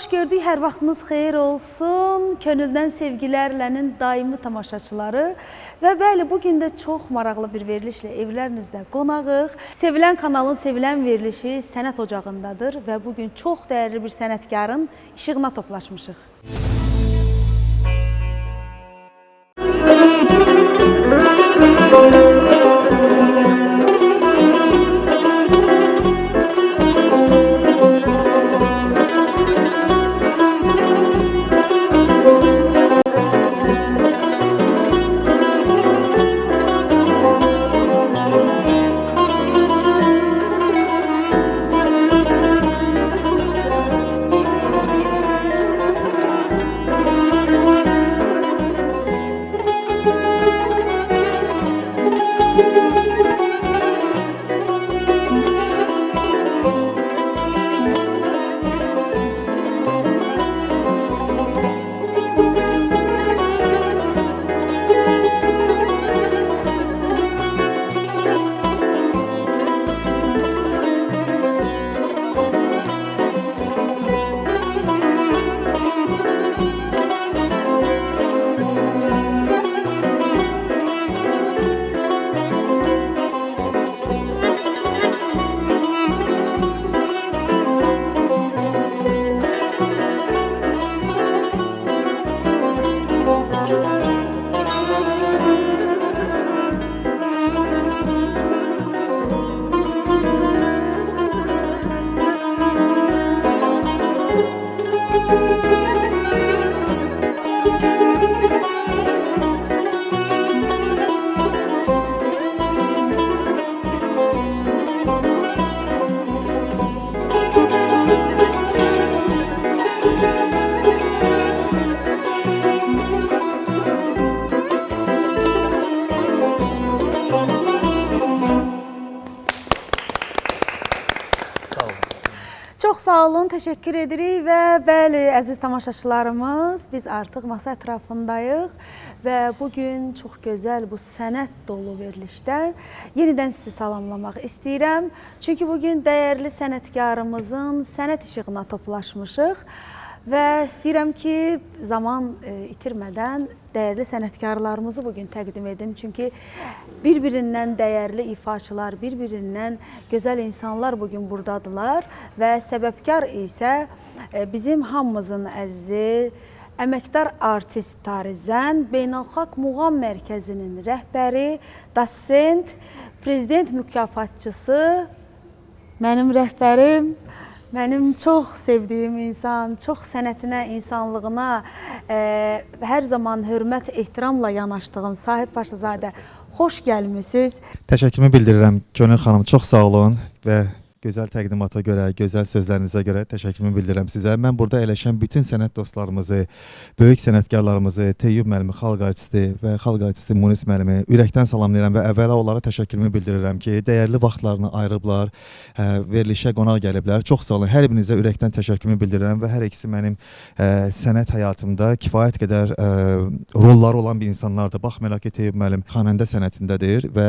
xoş gördük, hər vaxtınız xeyir olsun. Könüldən sevgilərlənin daimi tamaşaçıları. Və bəli, bugün də çox maraqlı bir verilişlə evlərinizdə qonağıq. Sevilən kanalın sevilən verilişi Sənət Ocağındadır və bugün çox dəyərli bir sənətkarın işığına toplaşmışıq. Çox sağ olun, təşəkkür edirik və bəli, əziz tamaşaçılarımız, biz artıq masa ətrafındayıq və bugün çox gözəl bu sənət dolu verilişdən yenidən sizi salamlamaq istəyirəm. Çünki bugün dəyərli sənətkarımızın sənət işığına toplaşmışıq və istəyirəm ki, zaman itirmədən dəyərli sənətkarlarımızı bugün təqdim edim. Çünki bir-birindən dəyərli ifaçılar, bir-birindən gözəl insanlar bugün buradadılar və səbəbkar isə bizim hamımızın əzizi, əməkdar artist Tarizən, Beynəlxalq Muğam Mərkəzinin rəhbəri, dosent, prezident mükafatçısı, mənim rəhbərim, mənim çox sevdiyim insan, çox sənətinə, insanlığına hər zaman hörmət, ehtiramla yanaşdığım Sahib Paşazadə, xoş gəlmisiniz. Təşəkkürümü bildirirəm Könül xanım, çox sağ olun və gözəl təqdimata görə, gözəl sözlərinizə görə təşəkkürümü bildirirəm sizə. Mən burada əyləşən bütün sənət dostlarımızı, böyük sənətkarlarımızı, Teyyub müəllimi, xalq artisti və xalq artisti Munis müəllimi ürəkdən salamlayıram və əvvəla onlara təşəkkürümü bildirirəm ki, dəyərli vaxtlarını ayırıblar, verilişə qonaq gəliblər. Çox sağ olun, hər birinizə ürəkdən təşəkkürümü bildirirəm və hər ikisi mənim sənət həyatımda kifayət qədər rolları olan bir insanlardır. Baxmayaraq ki, Teyyub müəllim xanəndə sənətindədir və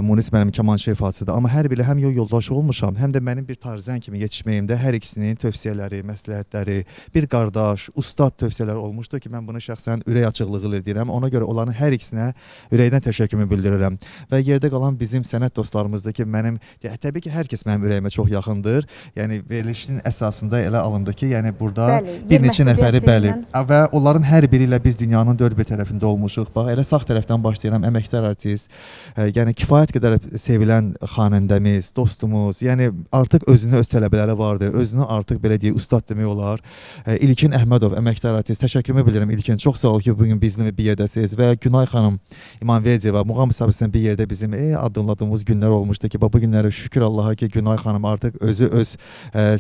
Munis müəllim kamançı ifaçıdır. Amma hər biri həm yoldaşı olmuşam, həm də mənim bir Tarzən kimi yetişməyimdə hər ikisinin tövsiyələri, məsləhətləri, bir qardaş, ustad tövsiyələri olmuşdu ki, mən bunu şəxsən ürək açıqlığı ilə deyirəm. Ona görə onların hər ikisinə ürəkdən təşəkkürümü bildirirəm. Və yerdə qalan bizim sənət dostlarımızdır ki, təbii ki, hər kəs mənim ürəyimə çox yaxındır. Yəni, verilişin əsasında elə alındı ki, yəni burada bir neçə nəfəri, bəli, və onların hər biri ilə biz dünyanın dörd bir tərəfində olmuşuq. Bax, elə sağ tərəfdən başlayıram, əməkdar artist, yəni kifayət qədər sevilən xanəndəmiz, dostumuz, yəni artıq özünün öz tələbələri vardı, özünü artıq belə deyək, ustad demək olar. İlkin Əhmədov, əməkdar artist, təşəkkürümü bildirirəm İlkin, çox sağ ol ki, bugün bizimlə bir yerdəsiniz və Günay xanım İmanverdiyeva, Muğam müsabiqəsində bir yerdə bizim adımladığımız günlər olmuşdu ki, bu günləri şükür Allaha ki, Günay xanım artıq özü öz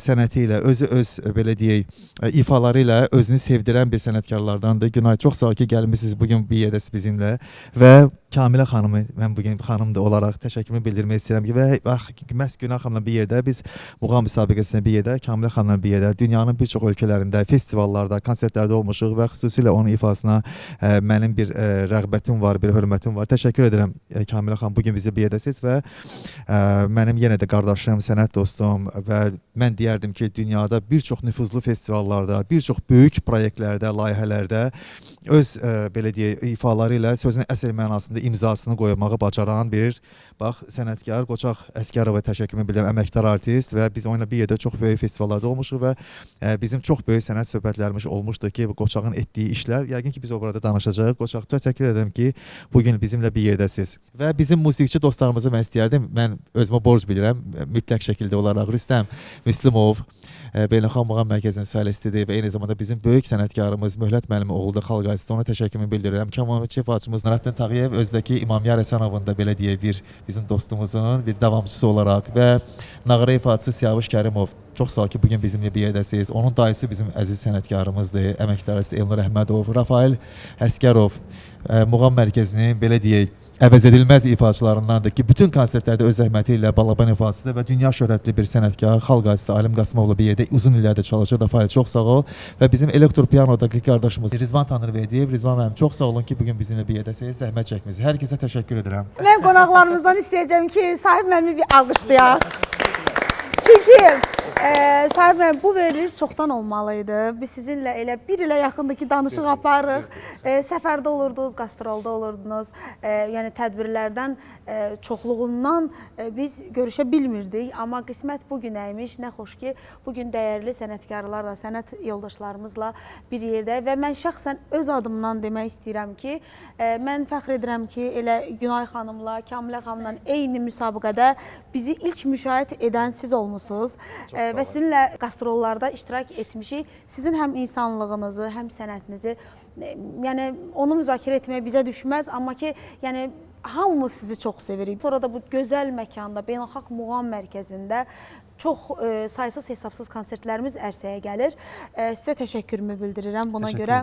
sənəti ilə, özü öz belə deyək, ifaları ilə özünü sevdirən bir sənətkarlardandır. Günay, çox sağ ol ki, gəlmişsiniz bugün bir yerdəsiniz bizimlə və Kamilə xanımı, mən bugün xanım da olaraq təşəkkürümü bildirmək istəyirəm ki, və məhz Günay xanımla bir bir yerdə biz muğam müsabiqəsində bir yerdə, Kamilə xanımla bir yerdə dünyanın bir çox ölkələrində, festivallarda, konsertlərdə olmuşuq və xüsusilə onun ifasına mənim bir rəğbətim var, bir hörmətim var. Təşəkkür edirəm Kamilə xanım, bugün bizi bir yerdəsiz və mənim yenə də qardaşım, sənət dostum və mən deyərdim ki, dünyada bir çox nüfuzlu festivallarda, bir çox böyük proyektlərdə, layihələrdə öz belə deyək, ifaları ilə sözün əsl mənasında imzasını qoymağı bacaran bir sənətkar Qoçaq Əsgərova təşəkkürümü bilirəm, əməkdar artist və biz onunla bir yerdə çox böyük festivallarda olmuşuq və bizim çox böyük sənət söhbətlərimiz olmuşdu ki, bu Qoçağın etdiyi işlər, yəqin ki biz o burada danışacağıq. Qoçaq, təşəkkür edirəm ki, bugün bizimlə bir yerdəsiz. Və bizim musiqiçi dostlarımızı mən istəyərdim, mən özümə borc bilirəm, mütləq şəkildə olaraq Rüstəm Müslümov, Beynəlxalq Muğam Mərkəzinin solistidir və eyni zamanda bizim böyük sənətkarımız Möhlət müəllimi oğlu Xalq artisti, ona təşəkkürümü bildirirəm. Kamançı bacımız Nurəddin Tağıyev özdəki İmamiyar Həsənovun da belə deyək bir bizim dostumuzun bir davamçısı olaraq və nağara ifaçısı Siyavuş Kərimov, çox sağ ol ki, bugün bizimlə bir yerdəsiz. Onun dayısı bizim əziz sənətkarımızdır, əməkdar artist Elnur Əhmədov, Rafael Əsgərov, Muğam Mərkəzinin belə deyək əvəzedilməz ifaçılarındandır ki, bütün konsertlərdə öz zəhməti ilə balaban ifasıdır və dünya şöhrətli bir sənətkar, xalq artisti Alim Qasımovla bir yerdə uzun illərdir çalışır. Rafael, çox sağ ol və bizim elektropiyanodakı qardaşımız Rizvan Tanrıverdiyev, Rizvan müəllim, çox sağ olun ki, bugün bizimlə bir yerdəsiniz, zəhmət çəkmisiniz. Hər kəsə təşəkkür edirəm. Mən qonaqlarımızdan istəyəcəm ki, Sahib müəllimi bir alqışlayaq. Çünki Sahib müəllim, bu veriliş çoxdan olmalıydı. Biz sizinlə elə bir ilə yaxındır ki, danışıq aparırıq. Səfərdə olurdunuz, qastrolda olurdunuz. Yəni tədbirlərdən çoxluğundan biz görüşə bilmirdik. Amma qismət bugünəymiş. Nə xoş ki, bugün dəyərli sənətkarlarla, sənət yoldaşlarımızla bir yerdə və mən şəxsən öz adımdan demək istəyirəm ki, mən fəxr edirəm ki, elə Günay xanımla, Kamilə xanımla eyni müsabiqədə bizi ilk müşahidə edən siz olmusunuz. Və sizinlə qastrollarda iştirak etmişik. Sizin həm insanlığınızı, həm sənətinizi, yəni onu müzakirə etmək bizə düşməz, amma ki, yəni hamımız sizi çox sevirik. Sonra da bu gözəl məkanda, Beynəlxalq Muğam Mərkəzində çox saysız hesabsız konsertlərimiz ərsəyə gəlir. Sizə təşəkkürümü bildirirəm buna görə.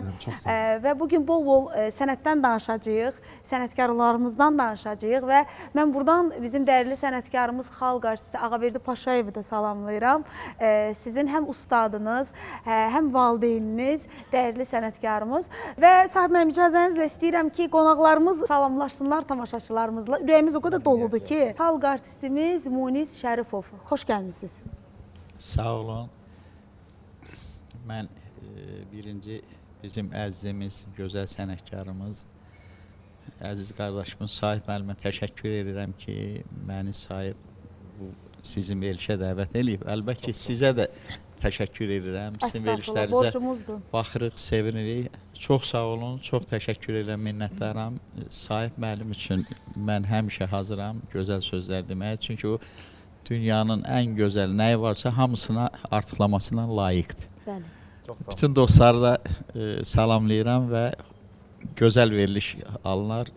Və bugün bol-bol sənətdən danışacağıq, sənətkarlarımızdan danışacağıq və mən buradan bizim dəyərli sənətkarımız, xalq artisti Ağaverdi Paşayevi də salamlayıram. Sizin həm ustadınız, həm valideyniniz, dəyərli sənətkarımız və Sahib müəllim, icazənizlə istəyirəm ki, qonaqlarımız salamlaşsınlar tamaşaçılarımızla. Ürəyimiz o qədər doludur ki, xalq artistimiz Munis Şərifov, xoş gəlmisiniz. Sağ olun. Mən birinci bizim əzizimiz, gözəl sənətkarımız, əziz qardaşımız Sahib müəllimə təşəkkür edirəm ki, məni Sahib bu sizin verilişə dəvət edib. Əlbəttə ki, sizə də təşəkkür edirəm. Sizin verilişlərinizə baxırıq, sevinirik. Çox sağ olun, çox təşəkkür edirəm, minnətdaram. Sahib müəllim üçün mən həmişə hazıram gözəl sözlər deməyə. Çünki o dünyanın ən gözəl nəyi varsa hamısına artıqlamasına layiqdir. Bəli. Bütün dostları da salamlayıram və gözəl veriliş alınar.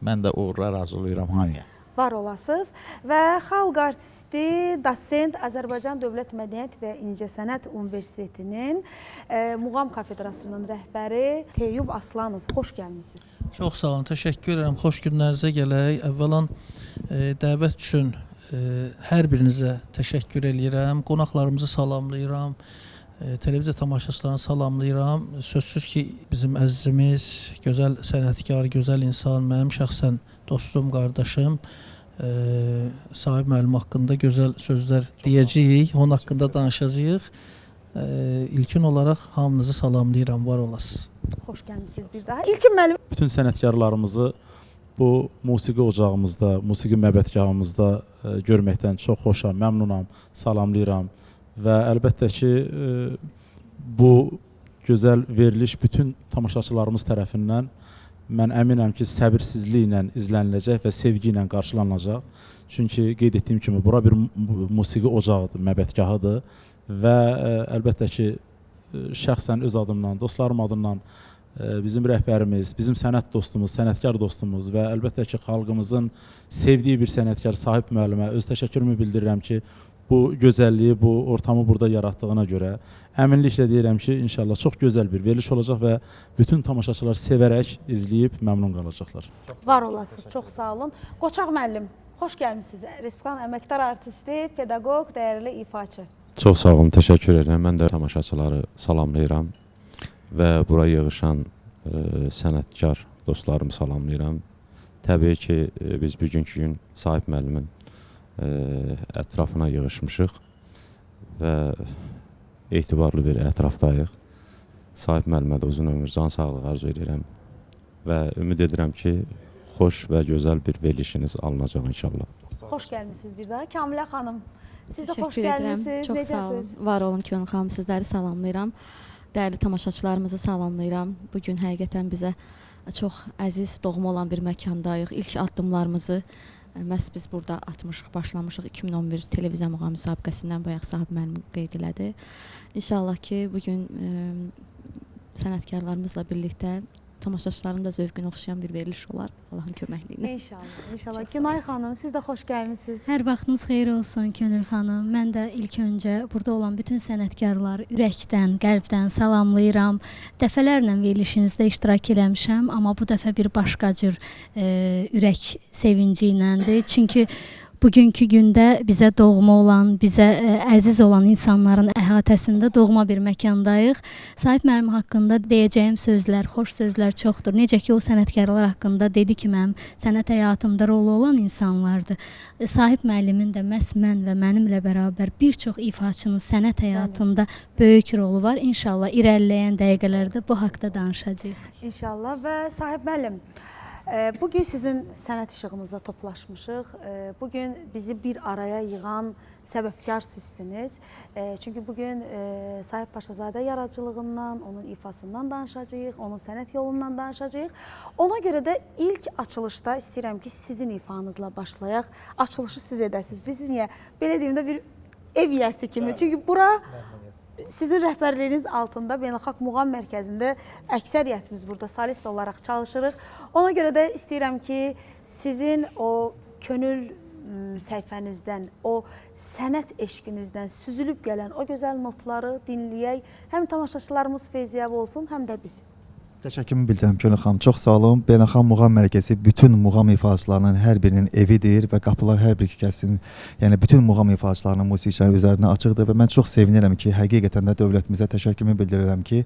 Mən də uğurlar arzulayıram hamıya. Var olasınız və xalq artisti, dosent Azərbaycan Dövlət Mədəniyyət və İncəsənət Universitetinin Muğam Kafedrasının rəhbəri Teyyub Aslanov, xoş gəlmisiniz. Çox sağ olun, təşəkkür edirəm. Xoş günlərinizə gələk. Əvvəlan dəvət üçün hər birinizə təşəkkür edirəm. Qonaqlarımızı salamlayıram. Televiziya tamaşaçılarını salamlayıram. Sözsüz ki, bizim əzizimiz, gözəl sənətkar, gözəl insan, mənim şəxsən dostum, qardaşım Sahib müəllim haqqında gözəl sözlər deyəcəyik, onun haqqında danışacağıq. İlkin olaraq hamınızı salamlayıram, var olasınız. Xoş gəlmisiniz bir daha. İlkin müəllim. Bütün sənətkarlarımızı bu musiqi ocağımızda, musiqi məbədgahımızda görməkdən çox xoşam, məmnunam, salamlayıram və əlbəttə ki, bu gözəl veriliş bütün tamaşaçılarımız tərəfindən mən əminəm ki, səbirsizliklə izləniləcək və sevgi ilə qarşılanacaq. Çünki qeyd etdiyim kimi, bura bir musiqi ocağıdır, məbədgahıdır və əlbəttə ki, şəxsən öz adımdan, dostlarım adından bizim rəhbərimiz, bizim sənət dostumuz, sənətkar dostumuz və əlbəttə ki, xalqımızın sevdiyi bir sənətkar Sahib müəllimə öz təşəkkürümü bildirirəm ki, bu gözəlliyi, bu ortamı burada yaratdığına görə əminliklə deyirəm ki, inşallah çox gözəl bir veriliş olacaq və bütün tamaşaçılar sevərək izləyib məmnun qalacaqlar. Var olasınız, çox sağ olun. Qoçaq müəllim, Xoş gəlmisiniz. Respublikanın əməkdar artisti, pedaqoq, dəyərli ifaçı. Çox sağ olun, təşəkkür edirəm. Mən də tamaşaçıları salamlayıram və bura yığışan sənətkar dostlarımı salamlayıram. Təbii ki, biz bugünkü gün Sahib müəllimin ətrafına yığışmışıq və etibarlı bir ətrafdayıq. Sahib müəllimə də uzun ömür, can sağlığı arzu edirəm və ümid edirəm ki, xoş və gözəl bir verilişiniz alınacaq inşallah. Xoş gəlmisiniz bir daha. Kamilə xanım, siz də xoş Təşəkkür edirəm. gəlmisiniz. Çox sağ olun. Var olun Könül xanım, sizləri salamlayıram. Dəyərli tamaşaçılarımızı salamlayıram. Bugün həqiqətən bizə çox əziz, doğma olan bir məkandayıq. İlk addımlarımızı məhz biz burada atmışıq, başlamışıq. 2011 televiziya muğam müsabiqəsindən bayaq Sahib müəllim qeyd elədi. İnşallah ki, bugün sənətkarlarımızla birlikdə tamaşaçıların da zövqünə oxşayan bir veriliş olar. Allahın köməkliyi ilə. İnşallah, inşallah. Günay xanım, siz də xoş gəlmisiniz. Hər vaxtınız xeyir olsun Könül xanım. Mən də ilk öncə burada olan bütün sənətkarları ürəkdən, qəlbdən salamlayıram. Dəfələrlə verilişinizdə iştirak eləmişəm, amma bu dəfə bir başqa cür ürək sevinci iləndir. Çünki bugünkü gündə bizə doğma olan, bizə əziz olan insanların əhatəsində doğma bir məkandayıq. Sahib müəllim haqqında deyəcəyim sözlər, xoş sözlər çoxdur. Necə ki, o sənətkarlar haqqında dedi ki, mənim sənət həyatımda rolu olan insanlardır. Sahib müəllimin də məhz mən və mənimlə bərabər bir çox ifaçının sənət həyatında böyük rolu var. İnşallah irəliləyən dəqiqələrdə bu haqda danışacağıq. İnşallah və Sahib müəllim, bugün sizin sənət işığınıza toplaşmışıq. Bugün bizi bir araya yığan səbəbkar sizsiniz. Çünki bugün Sahib Paşazadə yaradıcılığından, onun ifasından danışacağıq, onun sənət yolundan danışacağıq. Ona görə də ilk açılışda istəyirəm ki, sizin ifanızla başlayaq. Açılışı siz edəsiniz. Biz niyə? Belə deyim də bir ev yiyəsi kimi. Çünki bura sizin rəhbərliyiniz altında Beynəlxalq Muğam Mərkəzində əksəriyyətimiz burada solist olaraq çalışırıq. Ona görə də istəyirəm ki, sizin o könül səhifənizdən, o sənət eşqinizdən süzülüb gələn o gözəl notları dinləyək. Həm tamaşaçılarımız feyziyab olsun, həm də biz. Təşəkkürümü bildirirəm Könül xanım. Çox sağ olun. Beynəlxalq Muğam Mərkəzi bütün muğam ifaçılarının hər birinin evidir və qapılar hər bir kəsin, yəni bütün muğam ifaçılarının, musiqiçilərin üzərinə açıqdır və mən çox sevinirəm ki, həqiqətən də dövlətimizə təşəkkürümü bildirirəm ki,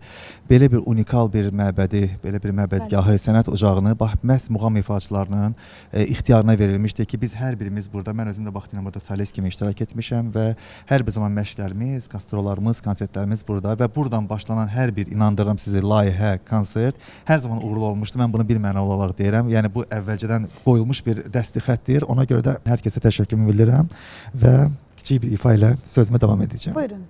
belə bir unikal bir məbədi, belə bir məbədgahı, sənət ocağını məhz muğam ifaçılarının ixtiyarına verilmişdir ki, biz hər birimiz burada, mən özüm də vaxtilə burada solist kimi iştirak etmişəm və hər bir zaman məşqlərimiz, qastrollarımız, konsertlərimiz burada və buradan başlanan hər bir, inandırıram sizi, layihə, konsert hər zaman uğurlu olmuşdu. Mən bunu bir mənalı olaraq deyirəm. Yəni bu əvvəlcədən qoyulmuş bir dəsti xəttir. Ona görə də hər kəsə təşəkkürümü bildirirəm və kiçik bir ifa ilə sözümə davam edəcəm. Buyurun.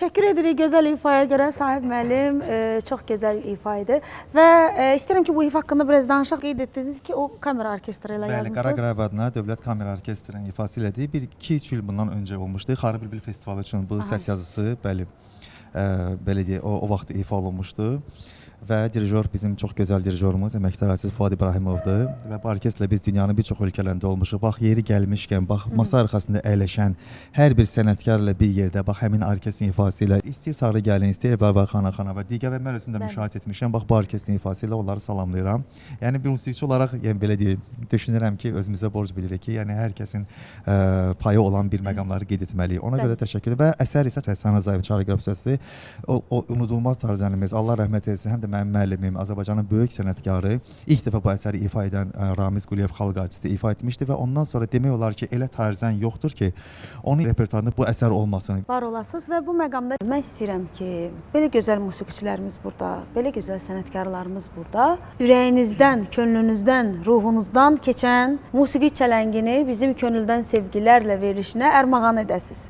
Təşəkkür edirik gözəl ifaya görə Sahib müəllim. Çox gözəl ifa idi. Və istəyirəm ki, bu ifa haqqında biraz danışaq. Qeyd etdiniz ki, o kamera orkestri ilə Bəli, yazmısınız. Qaraqarayev adına Dövlət Kamera Orkestrinin ifası elədiyi 1-2-3 il bundan öncə olmuşdu. Xarı Bülbül Festivalı üçün bu səs yazısı, bəli, belə deyək, o vaxt ifa olunmuşdu. Və dirijor bizim çox gözəl dirijorumuz, əməkdar artist Fuad İbrahimovdur və bu orkestrlə biz dünyanın bir çox ölkələrində olmuşuq. Bax, yeri gəlmişkən, bax, masa arxasında əyləşən hər bir sənətkarla bir yerdə, bax, həmin orkestrin ifası ilə istəyir Sarı Gəlin, istəyir Əvvəl Xana və digər və mən özüm də müşahidə etmişəm. Bax, bu orkestrin ifası ilə onları salamlayıram. Yəni, bir musiqiçi olaraq, yəni, belə deyim, düşünürəm ki, özümüzə borc bilirik ki, yəni, hər kəsin payı olan bir məqamları qeyd etməliyik. Ona görə təşəkkür edirəm. Və əsər isə Həsən Rzayev Çarı Qrabsəsi, o unudulmaz tarzənimiz, Allah rəhmət etsin, həm də mənim müəllimim, Azərbaycanın böyük sənətkarı, ilk dəfə bu əsəri ifa edən Ramiz Quliyev xalq artisti ifa etmişdi və ondan sonra demək olar ki, elə tarzən yoxdur ki, onun repertuarında bu əsər olmasın. Var olasınız və bu məqamda mən istəyirəm ki, belə gözəl musiqiçilərimiz burada, belə gözəl sənətkarlarımız burada, ürəyinizdən, könlünüzdən, ruhunuzdan keçən musiqi çələngini bizim könüldən sevgilərlə verilişinə ərmağan edəsiniz.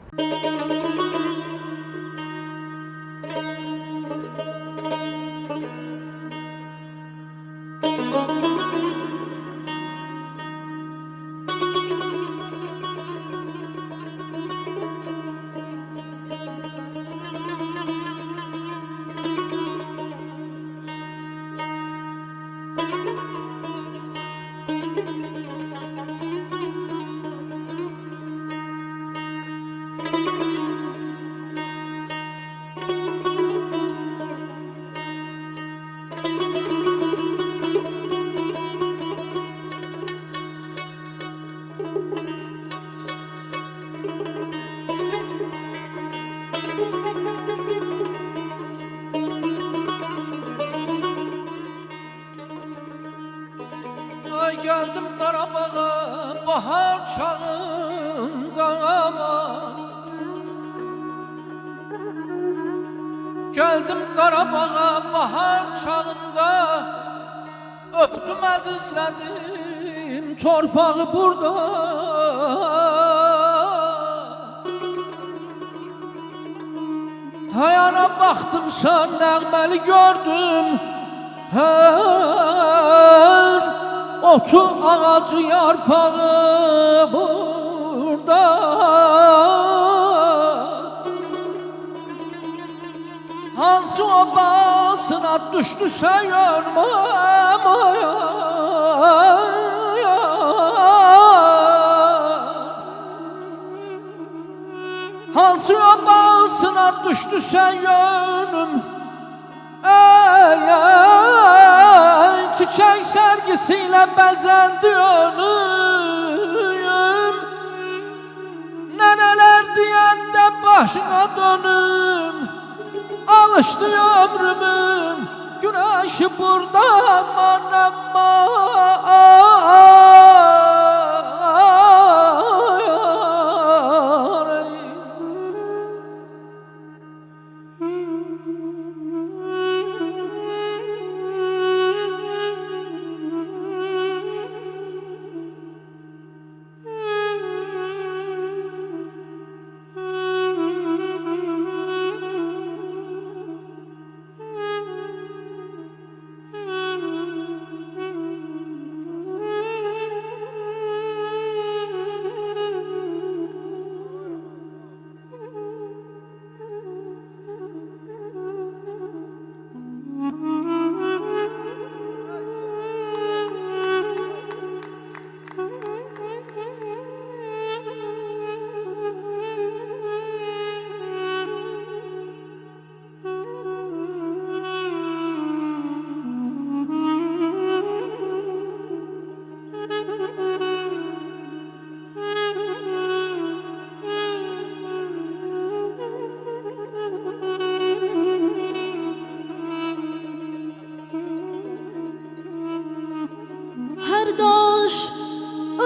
Geldim Qarabağa bahar çağında aman. Geldim Qarabağa bahar çağında, öptüm əzizlədim torpağı burada. Hayana baxdımsa nəğməli gördüm, hər otu ağacı yarpağı burada. Hansı obasına düştüsə yönməm hansı obasına düştüsə yönüm, çiçək sərgisiyle bəzəndi önüm. Nənələr deyəndə başına dönüm, alışdı ömrümüm, güneşi burada aman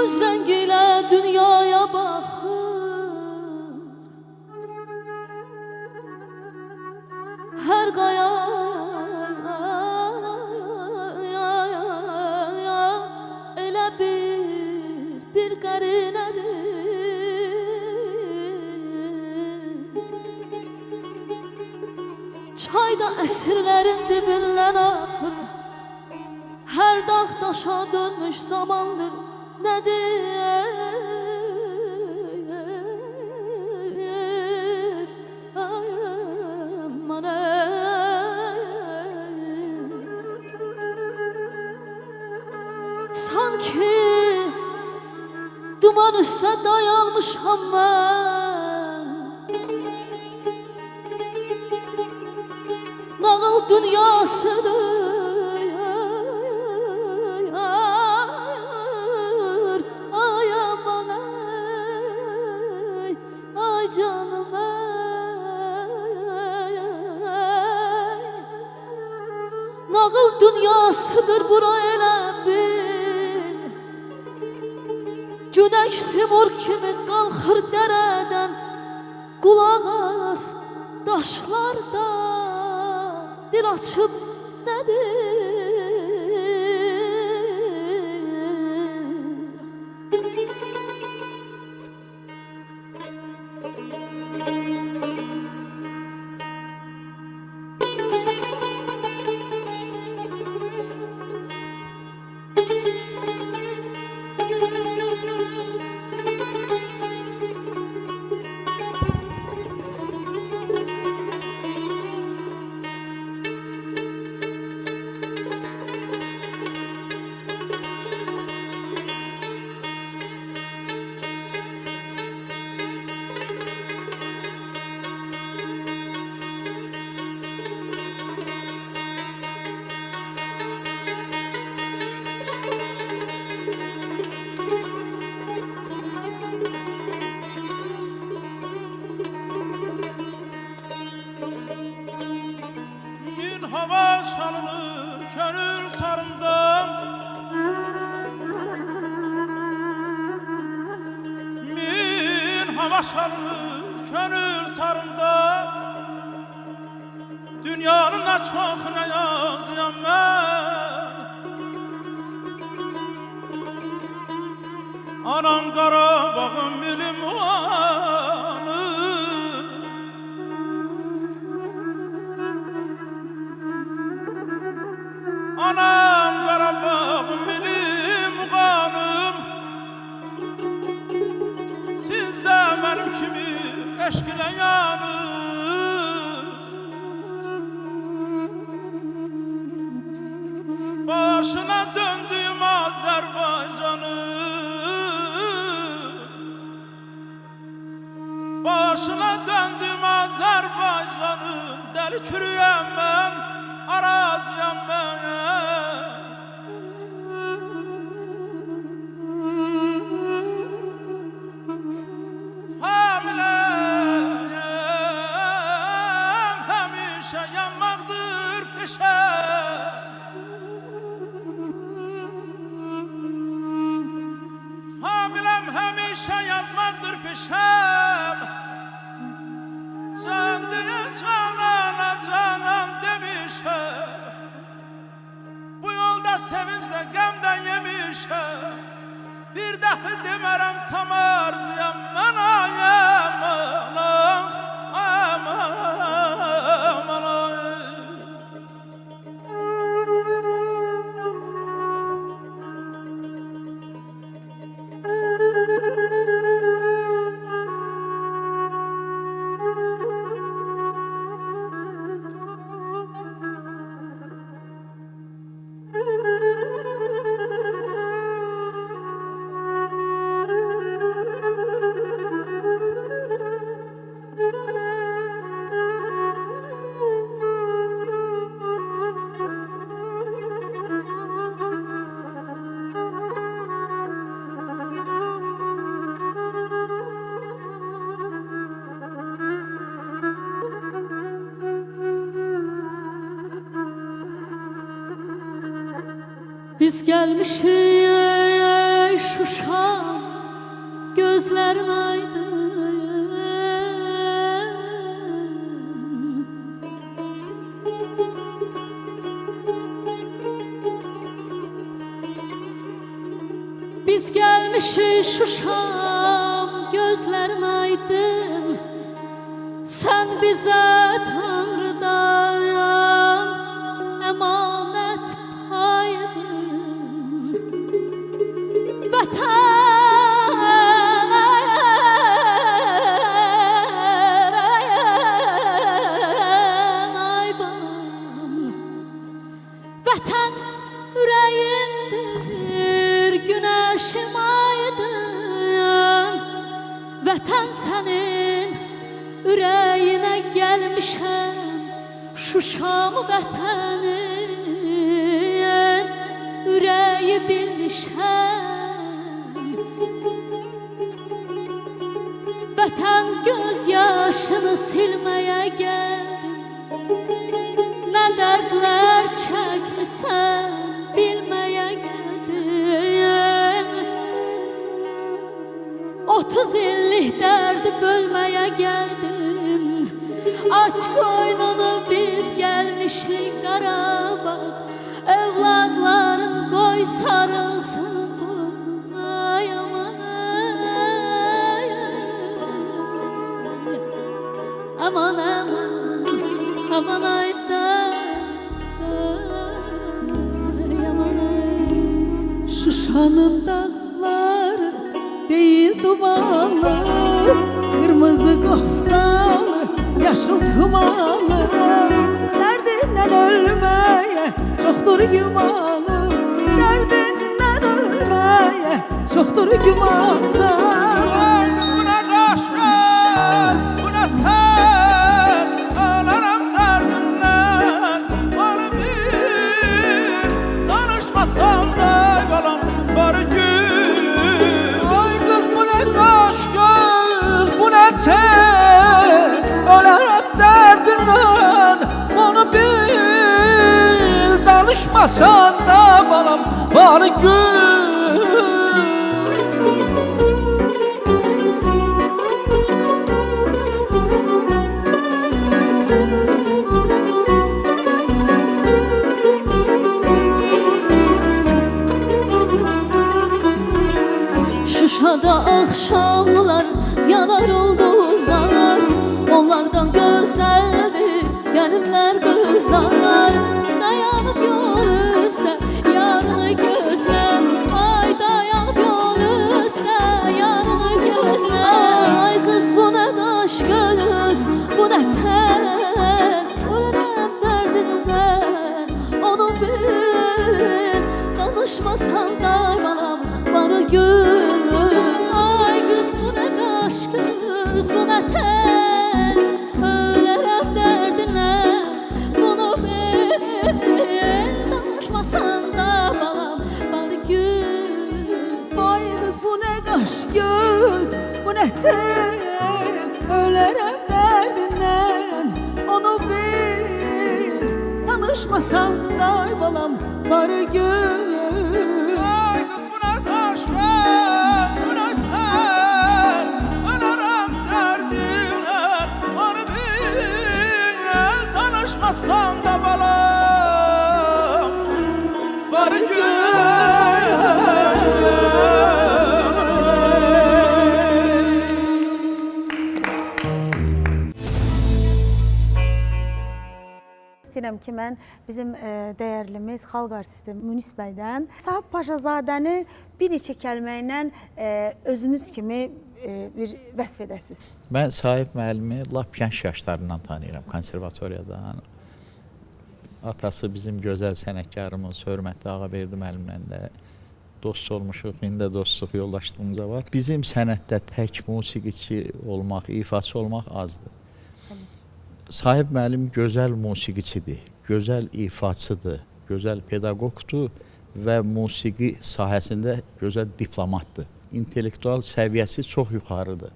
öz rengiyle dünyaya bakır, her gaya elə bir qərinədir. çayda əsirlərin dibindən axır. Hər dağ daşa dönmüş zamandır, nədir? Aman sanki duman üstə dayanmışam mən. Nağıl dünyasıdır, ay aman ay canım nağıl dünyasıdır bura elə bil. Günəş simur kimi qalxır dərədən, qulaq as daşlarda dil açıb nədir? Hava çalınır gönül tarımdan, min hava çalınır gönül tarımdan. Dünyanın ne çok ne yazıyam ben. Anam Qarabağım milim uanı. Anam Qarabağım benim qanım. Siz de benim kimi eşq ilə yanır. Başına döndüyüm Azərbaycanı, başına döndüyüm Azərbaycanın. Dəli kürüyəm mən, araziyəm mən. Hamiləyəm, həmişə yanmaqdır peşəm. Hamiləm, həmişə yazmaqdır peşəm. Can deyə canana canan demişəm. Bu yolda sevinclə qəmdən yemişəm. Bir dəxi demərəm tam arzıyam mən ayam anam, aman aman. Biz gelmişik Şuşa, gözlerin aydın. Biz gelmişik Şuşa, gözlerin aydın. Sen bize Tanrı'dan Vətən ürəyimdir, günəşim aydın. Vətən sənin ürəyinə gəlmişəm, Şuşam vətənin ürəyi bilmişəm. Vətən göz yaşını silməyə gəldim, nə dərdlər çəkmisən bilməyə gəldim. 30 illik dərdi bölməyə gəldim, aç qoynunu biz gəlmişik Qarabağ, övladların qoy sarılsın boynuna. Ay aman ay, aman aman, aman aydan, aman ay. Şuşanın dağları değil dumanlı, kırmızı koftalı, yaşıl tumanlı. Derdinden ölmeye çoktur gümanım, derdinden ölmeye çoktur gümanım. Ay kız bu ne kaş göz, bu ne ter, ağlarım derdinden. Bana bir danışmasan da balam var gün. Ay kız bu ne kaş göz, bu ne ter, ölerim derdinden. Onu bil, danışmasan da balam var gün. Şuşada akşamlar yanar ulduzlar, onlardan güzeldir gelinler kızlar. Dayanıp yol üstte yarını gözle, ay dayanıp yol üstte yarını gözle. Ay kız bu ne kaş göz, bu ne ter, ölürüm derdinden. Onu bil, danışmasan da balam var gün. Ay kız bu ne kaş göz, bu ne ter, ölürüm derdinden. Bunu bil, danışmasan da balam var gün. Ay kız bu ne kaş göz, bu ne ten, ölerim derdinden. Onu bil, danışmasan da balam var gün. Ay kız bu ne kaş göz, bu ne ter, ölürüm derdinden. Onu bil, danışmasan da balam var gün. İstəyirəm ki, mən bizim dəyərlimiz xalq artisti Münis bəydən Sahib Paşazadəni bir neçə kəlmə ilə özünüz kimi bir vəsf edəsiniz. Mən Sahib müəllimi lap gənc yaşlarından tanıyıram konservatoriyadan. Atası bizim gözəl sənətkarımız, hörmətli Ağaverdi müəllimlə də dost olmuşuq, indi də dostluq yoldaşlığımız var. Bizim sənətdə tək musiqiçi olmaq, ifaçı olmaq azdır. Sahib müəllim gözəl musiqiçidir, gözəl ifaçıdır, gözəl pedaqoqdur və musiqi sahəsində gözəl diplomatdır. İntellektual səviyyəsi çox yuxarıdır.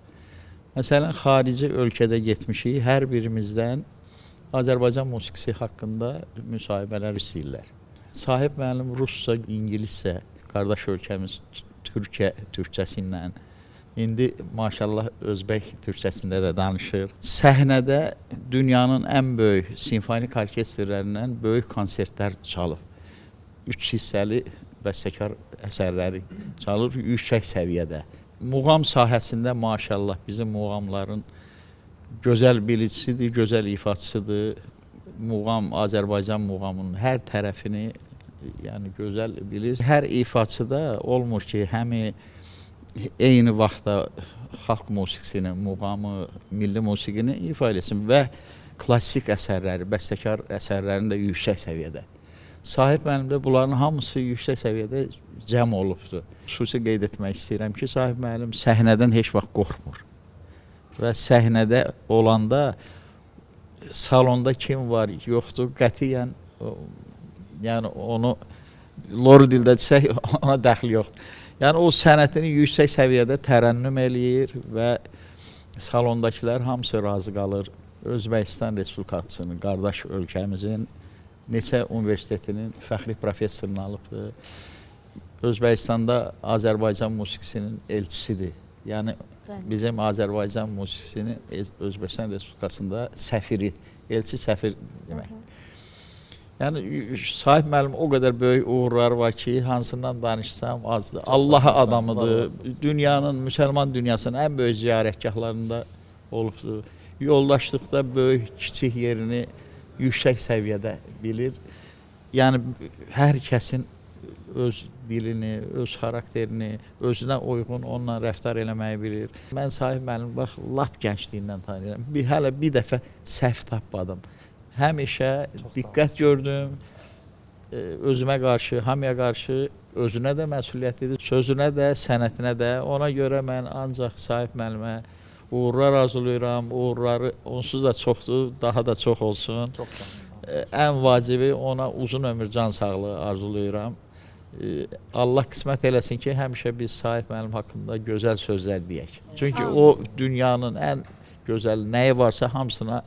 Məsələn, xarici ölkədə getmişik, hər birimizdən Azərbaycan musiqisi haqqında müsahibələr istəyirlər. Sahib müəllim rusca, ingiliscə, qardaş ölkəmiz Türkiyə türkçəsi ilə, indi maşallah özbək türkçəsində də danışır. Səhnədə dünyanın ən böyük simfonik orkestrlərindən böyük konsertlər çalıb. 3 hissəli bəstəkar əsərləri çalır yüksək səviyyədə. Muğam sahəsində maşallah bizim muğamların gözəl bilicisidir, gözəl ifaçısıdır. Muğam, Azərbaycan muğamının hər tərəfini yəni gözəl bilir. Hər ifaçıda olmur ki, həmi eyni vaxtda xalq musiqisini, muğamı, milli musiqini ifa eləsin və klassik əsərləri, bəstəkar əsərlərini də yüksək səviyyədə. Sahib müəllimdə bunların hamısı yüksək səviyyədə cəm olubdur. Xüsusi qeyd etmək istəyirəm ki, Sahib müəllim səhnədən heç vaxt qorxmur. Və səhnədə olanda salonda kim var, yoxdur, qətiyyən yəni onu lor dildə desək ona dəxli yoxdur. Yəni o sənətini yüksək səviyyədə tərənnüm eləyir və salondakılar hamısı razı qalır. Özbəkistan Respublikasının, qardaş ölkəmizin neçə universitetinin fəxri professorunu alıbdır. Özbəkistanda Azərbaycan musiqisinin elçisidir. Yəni bizim Azərbaycan musiqisinin Özbəkistan Respublikasında səfiri, elçi səfir demək. Yəni Sahib müəllim o qədər böyük uğurlar var ki, hansından danışsam azdır. Allah'a adamıdır. Dünyanın, müsəlman dünyasının ən böyük ziyarətgahlarında olubdur. Yoldaşlıqda böyük, kiçik yerini yüksək səviyyədə bilir. Yəni hər kəsin öz dilini, öz xarakterini, özünə uyğun onunla rəftar eləməyi bilir. Mən Sahib müəllim bax lap gəncliyindən tanıyıram. Hələ bir dəfə səhv tapmadım. Həmişə diqqət gördüm, özümə qarşı, hamıya qarşı özünə də məsuliyyətlidir, sözünə də, sənətinə də. Ona görə mən ancaq Sahib müəllimə uğurlar arzulayıram, uğurları onsuz da çoxdur, daha da çox olsun. Ən vacibi ona uzun ömür, can sağlığı arzulayıram. Allah qismət eləsin ki, həmişə biz Sahib müəllim haqqında gözəl sözlər deyək. Çünki o dünyanın ən gözəl nəyi varsa hamısına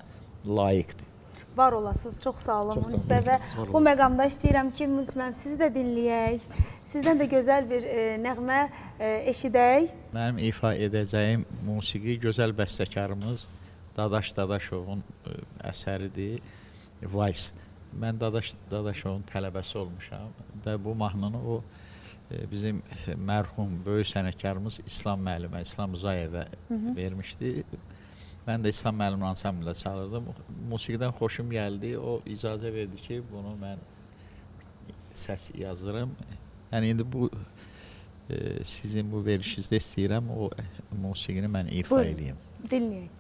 layiqdir. Var olasınız, çox sağ olun Munis bəy və bu məqamda istəyirəm ki, Munis müəllim sizi də dinləyək. Sizdən də gözəl bir nəğmə eşidək. Mənim ifa edəcəyim musiqi gözəl bəstəkarımız Dadaş Dadaşovun əsəridir, Vals. Mən Dadaş Dadaşovun tələbəsi olmuşam və bu mahnını o bizim mərhum böyük sənətkarımız İslam müəllimə, İslam Uzayevə vermişdi. Mən də İslam müəllim ansamblə çalırdım. Musiqidən xoşum gəldi. O icazə verdi ki, bunu mən səs yazdırım. Yəni indi bu sizin bu verişinizdə istəyirəm o musiqini mən ifa edeyim. Dinləyək.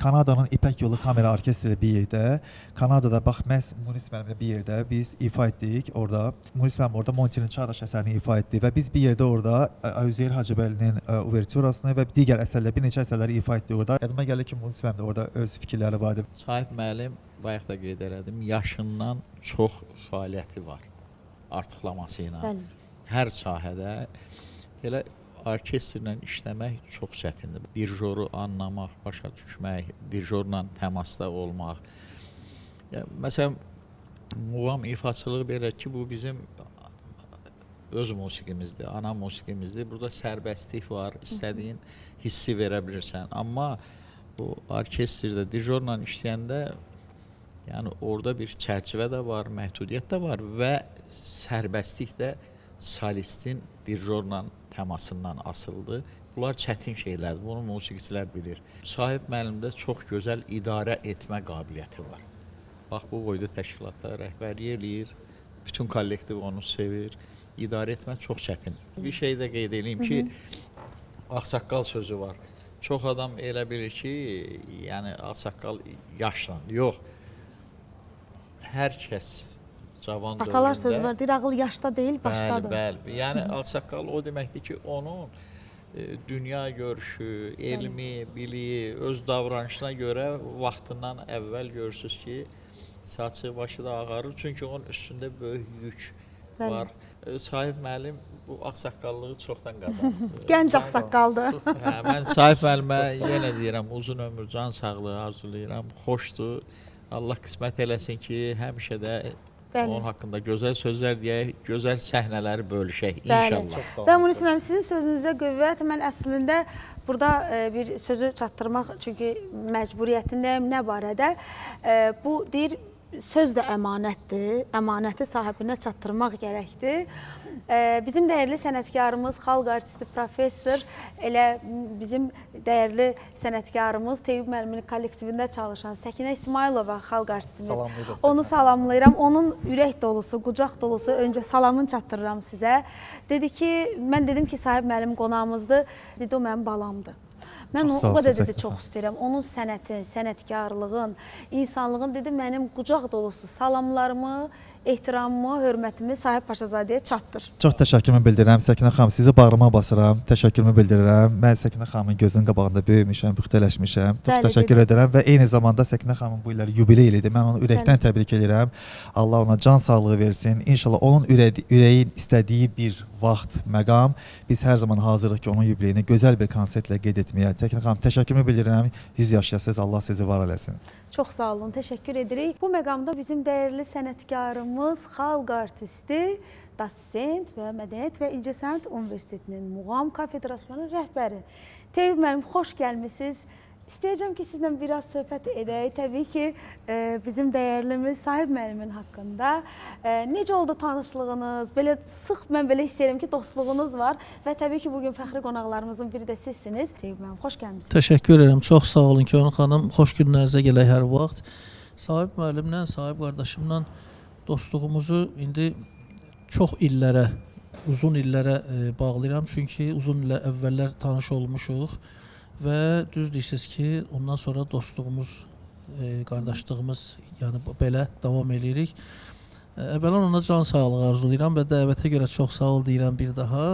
Kanadanın İpək Yolu Kamera Orkestri bir yerdə, Kanadada bax məhz Munis müəllimlə bir yerdə biz ifa etdik orada. Munis müəllim orada Monte'nin Çağdaş əsərini ifa etdi və biz bir yerdə orada Üzeyir Hacıbəylinin uvertürasını və digər əsərlər, bir neçə əsərləri ifa etdik orada. Yadıma gəlir ki, Munis müəllim orada öz fikirləri vardı. Sahib müəllim, bayaq da qeyd elədim, yaşından çox fəaliyyəti var artıqlaması ilə. Bəli. Hər sahədə elə orkestrlə işləmək çox çətindir. Dirjoru anlamaq, başa düşmək, dirjorla təmasda olmaq. Məsələn, muğam ifaçılığı belə ki, bu bizim öz musiqimizdir, ana musiqimizdir. Burada sərbəstlik var, istədiyin hissi verə bilirsən. Amma bu orkestrdə dirjorla işləyəndə yəni orada bir çərçivə də var, məhdudiyyət də var və sərbəstlik də solistin dirjorla təmasından asılıdır. Bunlar çətin şeylərdir, bunu musiqiçilər bilir. Sahib müəllimdə çox gözəl idarə etmə qabiliyyəti var. Bax, bu boyda təşkilata rəhbərlik eləyir, bütün kollektiv onu sevir. İdarə etmə çox çətin. Bir şey də qeyd edeyim ki, ağsaqqal sözü var. Çox adam elə bilir ki, yəni ağsaqqal yaşla. Yox. Hər kəs cavan dövründə... Atalar sözü var, deyir, ağıl yaşda deyil, başdadır. Bəli. Yəni ağsaqqal o deməkdir ki, onun dünya görüşü, elmi, biliyi, öz davranışına görə vaxtından əvvəl görürsünüz ki, saçı, başı da ağarır. Çünki onun üstündə böyük yük var. Sahib müəllim bu ağsaqqallığı çoxdan qazandı. Gənc ağsaqqaldır. Mən Sahib müəllimə yenə deyirəm, uzun ömür, can sağlığı arzulayıram. Xoşdur. Allah qismət eləsin ki, həmişə də onun haqqında gözəl sözlər deyək, gözəl səhnələri bölüşək inşallah. Və Munis müəllim, sizin sözünüzə qüvvət. Mən əslində burada bir sözü çatdırmaq çünki məcburiyyətindəyim nə barədə. Bu deyir, söz də əmanətdir, əmanəti sahibinə çatdırmaq gərəkdir. Bizim dəyərli sənətkarımız, xalq artisti, professor, elə bizim dəyərli sənətkarımız Teyyub müəllimin kollektivində çalışan Səkinə İsmailova xalq artistimiz. Onu salamlayıram. Onun ürək dolusu, qucaq dolusu öncə salamını çatdırıram sizə. Dedi ki, mən dedim ki, sahib müəllim qonağımızdır. Dedi, o mənim balamdır. Mən o qədər də çox istəyirəm. Onun sənətin, sənətkarlığın, insanlığın dedi mənim qucaq dolusu salamlarımı, ehtiramımı, hörmətimi Sahib Paşazadəyə çatdır. Çox təşəkkürümü bildirirəm Səkinə xanım. Sizi bağrıma basıram. Təşəkkürümü bildirirəm. Mən Səkinə xanımın gözünün qabağında böyümüşəm, püxtələşmişəm. Çox təşəkkür edirəm və eyni zamanda Səkinə xanımın bu illəri yubiley ilidir. Mən onu ürəkdən təbrik edirəm. Allah ona can sağlığı versin. İnşallah onun ürəyin istədiyi bir vaxt, məqam biz hər zaman hazırıq ki, onun yubileyini gözəl bir konsertlə qeyd etməyə. Səkinə xanım, təşəkkürümü bildirirəm. 100 yaşayasınız. Allah sizi var eləsin. Çox sağ olun, təşəkkür edirik. Bu məqamda bizim dəyərli sənətkarımız, xalq artisti, dosent və Mədəniyyət və İncəsənət Universitetinin Muğam Kafedrasının rəhbəri Teyyub müəllim, xoş gəlmisiniz. İstəyəcəm ki, sizlə biraz söhbət edək. Təbii ki, bizim dəyərlimiz Sahib müəllimin haqqında. Necə oldu tanışlığınız? Belə sıx mən belə hiss edirəm ki, dostluğunuz var və təbii ki, bugün fəxri qonaqlarımızın biri də sizsiniz. Teyyub müəllim, xoş gəlmisiniz. Təşəkkür edirəm. Çox sağ olun Könül xanım. Xoş günlərinizə gələk hər vaxt. Sahib müəllimlə, Sahib qardaşımla dostluğumuzu indi çox illərə, uzun illərə bağlayıram. Çünki uzun illər əvvəllər tanış olmuşuq. Və düz deyirsiniz ki, ondan sonra dostluğumuz, qardaşlığımız yəni belə davam edirik. Əvvələn ona can sağlığı arzulayıram və dəvətə görə çox sağ ol deyirəm bir daha.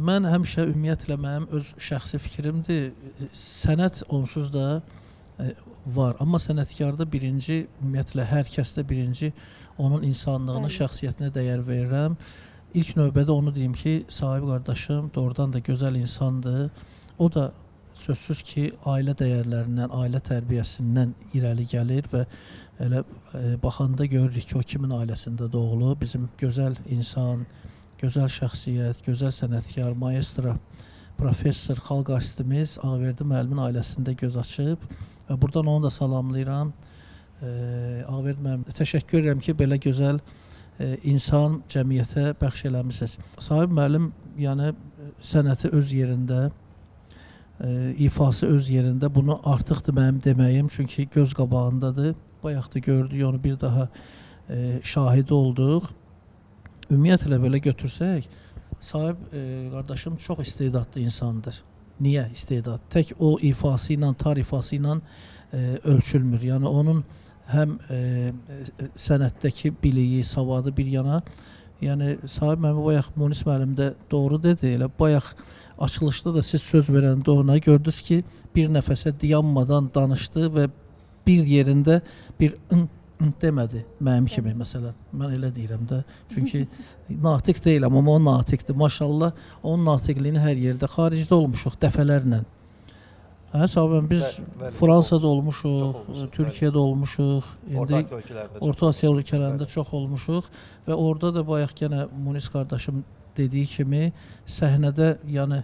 Mən həmişə ümumiyyətlə mənim öz şəxsi fikrimdir, sənət onsuz da var. Amma sənətkarda birinci, ümumiyyətlə hər kəsdə birinci onun insanlığına, şəxsiyyətinə dəyər verirəm. İlk növbədə onu deyim ki, Sahib qardaşım doğrudan da gözəl insandır. O da sözsüz ki, ailə dəyərlərindən, ailə tərbiyəsindən irəli gəlir və elə baxanda görürük ki, o kimin ailəsində doğulub. Bizim gözəl insan, gözəl şəxsiyyət, gözəl sənətkar, maestro, professor, xalq artistimiz Ağverdi müəllimin ailəsində göz açıb. Və buradan onu da salamlayıram. Ağverdi müəllim, təşəkkür edirəm ki, belə gözəl insan cəmiyyətə bəxş eləmisiniz. Sahib müəllim, yəni sənəti öz yerində, ifası öz yerində, bunu artıqdır mənim deməyim, çünki göz qabağındadır. Bayaq da gördük, onu bir daha şahidi olduq. Ümumiyyətlə belə götürsək, Sahib qardaşım çox istedadlı insandır. Niyə istedad? Tək o ifası ilə, tar ifası ilə ölçülmür. Yəni onun həm sənətdəki biliyi, savadı bir yana. Yəni Sahib müəllim bayaq Munis müəllim də doğru dedi. Elə bayaq açılışda da siz söz verəndə ona gördünüz ki, bir nəfəsə dayanmadan danışdı və bir yerində bir demədi mənim kimi məsələn. Mən elə deyirəm də. Çünki natiq deyiləm, amma o natiqdir. Maşallah onun natiqliyini hər yerdə xaricdə olmuşuq dəfələrlə. Hə, Sahib biz Fransada olmuşuq, Türkiyədə olmuşuq, Orta Asiya ölkələrində çox olmuşuq və orada da bayaq yenə Munis qardaşım dediyi kimi səhnədə, yəni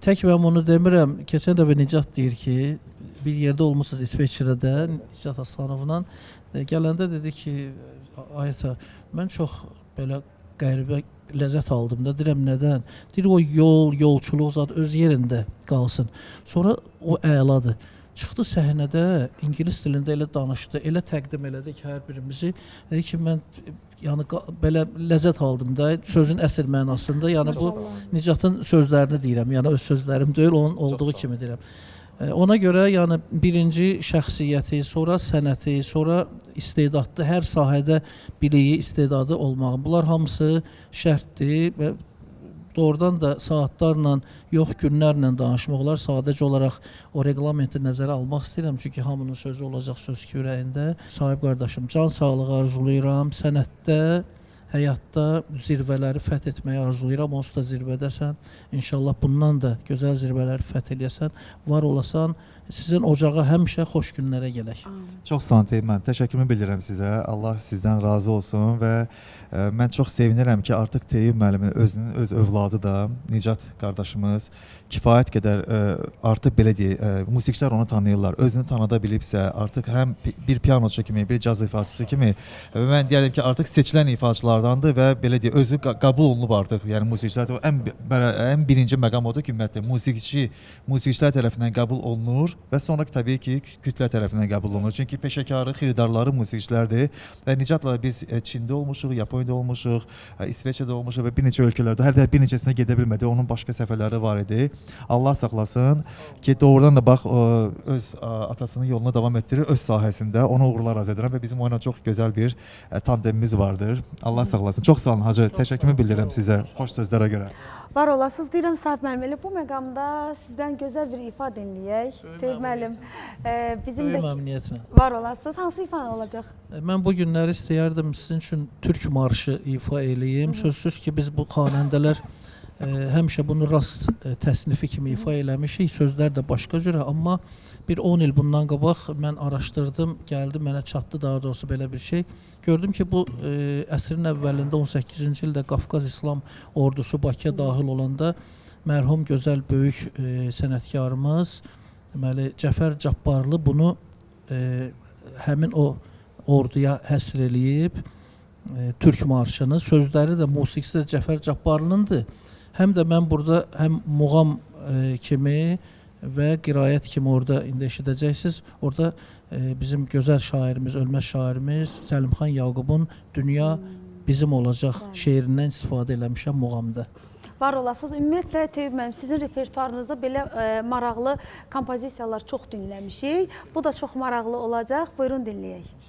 tək mən bunu demirəm. Keçən dəfə Nicat deyir ki, bir yerdə olmusunuz İsveçrədə, Nicat Aslanovla. Gələndə dedi ki, Ayətə, mən çox belə qəribə ləzzət aldım da. Deyirəm, nədən? Deyir, o yolçuluq zat öz yerində qalsın. Sonra o əladır. Çıxdı səhnədə, ingilis dilində elə danışdı, elə təqdim elədi ki, hər birimizi. Dedi ki, mən yəni belə ləzzət aldım da, sözün əsl mənasında. Yəni bu Nicatın sözlərini deyirəm. Yəni öz sözlərim deyil, onun olduğu kimi deyirəm. Ona görə yəni birinci şəxsiyyəti, sonra sənəti, sonra istedadlı, hər sahədə biliyi, istedadı olmağı. Bunlar hamısı şərtdir və doğrudan da saatlarla, yox günlərlə danışmaq olar. Sadəcə olaraq o reglamenti nəzərə almaq istəyirəm. Çünki hamının sözü olacaq söz ki, ürəyində. Sahib qardaşım, can sağlığı arzulayıram. Sənətdə, həyatda zirvələri fəth etməyi arzulayıram. Onsuz da zirvədəsən. İnşallah bundan da gözəl zirvələri fəth eləyəsən, var olasan. Sizin ocağa həmişə xoş günlərə gələk. Çox sağ olun Teyyub müəllim. Təşəkkürümü bildirirəm sizə. Allah sizdən razı olsun və mən çox sevinirəm ki, artıq Teyyub müəllimin özünün öz övladı da Nicat qardaşımız kifayət qədər artıq belə deyək, musiqiçilər onu tanıyırlar. Özünü tanıda bilibsə, artıq həm bir pianoçu kimi, bir caz ifaçısı kimi və mən deyərəm ki, artıq seçilən ifaçılardandır və belə deyək, özü qəbul olunub artıq. Yəni musiqiçilər ən birinci məqam odur ki, ümumiyyətlə musiqiçilər tərəfindən qəbul olunur və sonra təbii ki, kütlə tərəfindən qəbul olunur. Çünki peşəkarı, xiridarları musiqiçilərdir və Nicatla biz Çində olmuşuq, Yaponiyada olmuşuq, İsveçrədə olmuşuq və bir neçə ölkələrdə, hər də bir neçəsinə gedə bilmədi. Onun başqa səfərləri var idi. Allah saxlasın ki, doğrudan da bax öz atasının yoluna davam etdirir öz sahəsində. Ona uğurlar arz edirəm və bizim onunla çox gözəl bir tandemimiz vardır. Allah saxlasın. Çox sağ olun Hacı. Təşəkkürümü bildirirəm sizə xoş sözlərə görə. Var olasınız. Deyirəm Sahib müəllim, elə bu məqamda sizdən gözəl bir ifa dinləyək. Teyyub müəllim, bizim də Məmnuniyyətlə. var olasınız. Hansı ifa olacaq? Mən bu günləri istəyərdim sizin üçün Türk marşı ifa eləyim. Sözsüz ki, biz bu xanəndələr həmişə bunu rast təsnifi kimi ifa eləmişik. Sözlər də başqa cürə, amma bir 10 il bundan qabaq mən araşdırdım, gəldi, mənə çatdı daha doğrusu belə bir şey. Gördüm ki, bu əsrin əvvəlində 18-ci ildə Qafqaz İslam ordusu Bakıya daxil olanda mərhum gözəl böyük sənətkarımız deməli Cəfər Cabbarlı bunu həmin o orduya həsr eləyib Türk marşını. Sözləri də, musiqisi də Cəfər Cabbarlındır. Həm də mən burada həm muğam kimi və qiraət kimi orada indi eşidəcəksiniz. Orada bizim gözəl şairimiz, ölməz şairimiz Səlimxan Yaqubun Dünya Bizim Olacaq şeirindən istifadə eləmişəm muğamda. Var olasınız. Ümumiyyətlə Teyyub müəllim, sizin repertuarınızda belə maraqlı kompozisiyalar çox dinləmişik. Bu da çox maraqlı olacaq. Buyurun dinləyək.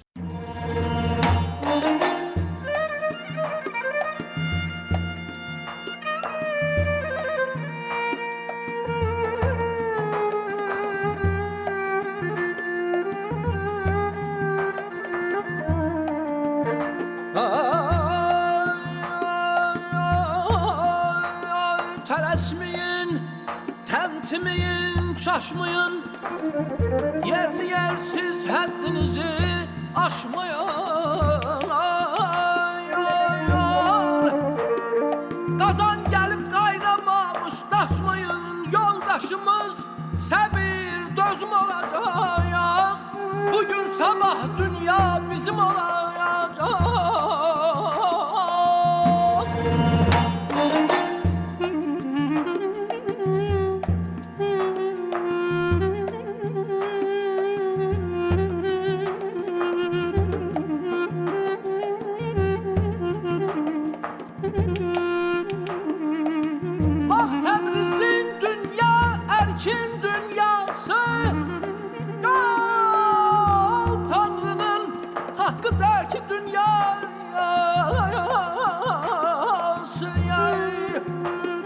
Tələsməyin, təntiməyin, çaşmayın, yerli yersiz həddinizi aşmayın. Qazan gəlib qaynamamış daşmayın, yoldaşımız səbir dözüm olacaq. Bugün sabah dünya bizim olacaq. Bax Təbrizin dünya Tekin dünyası Yol Tanrı'nın hakkı der ki dünyası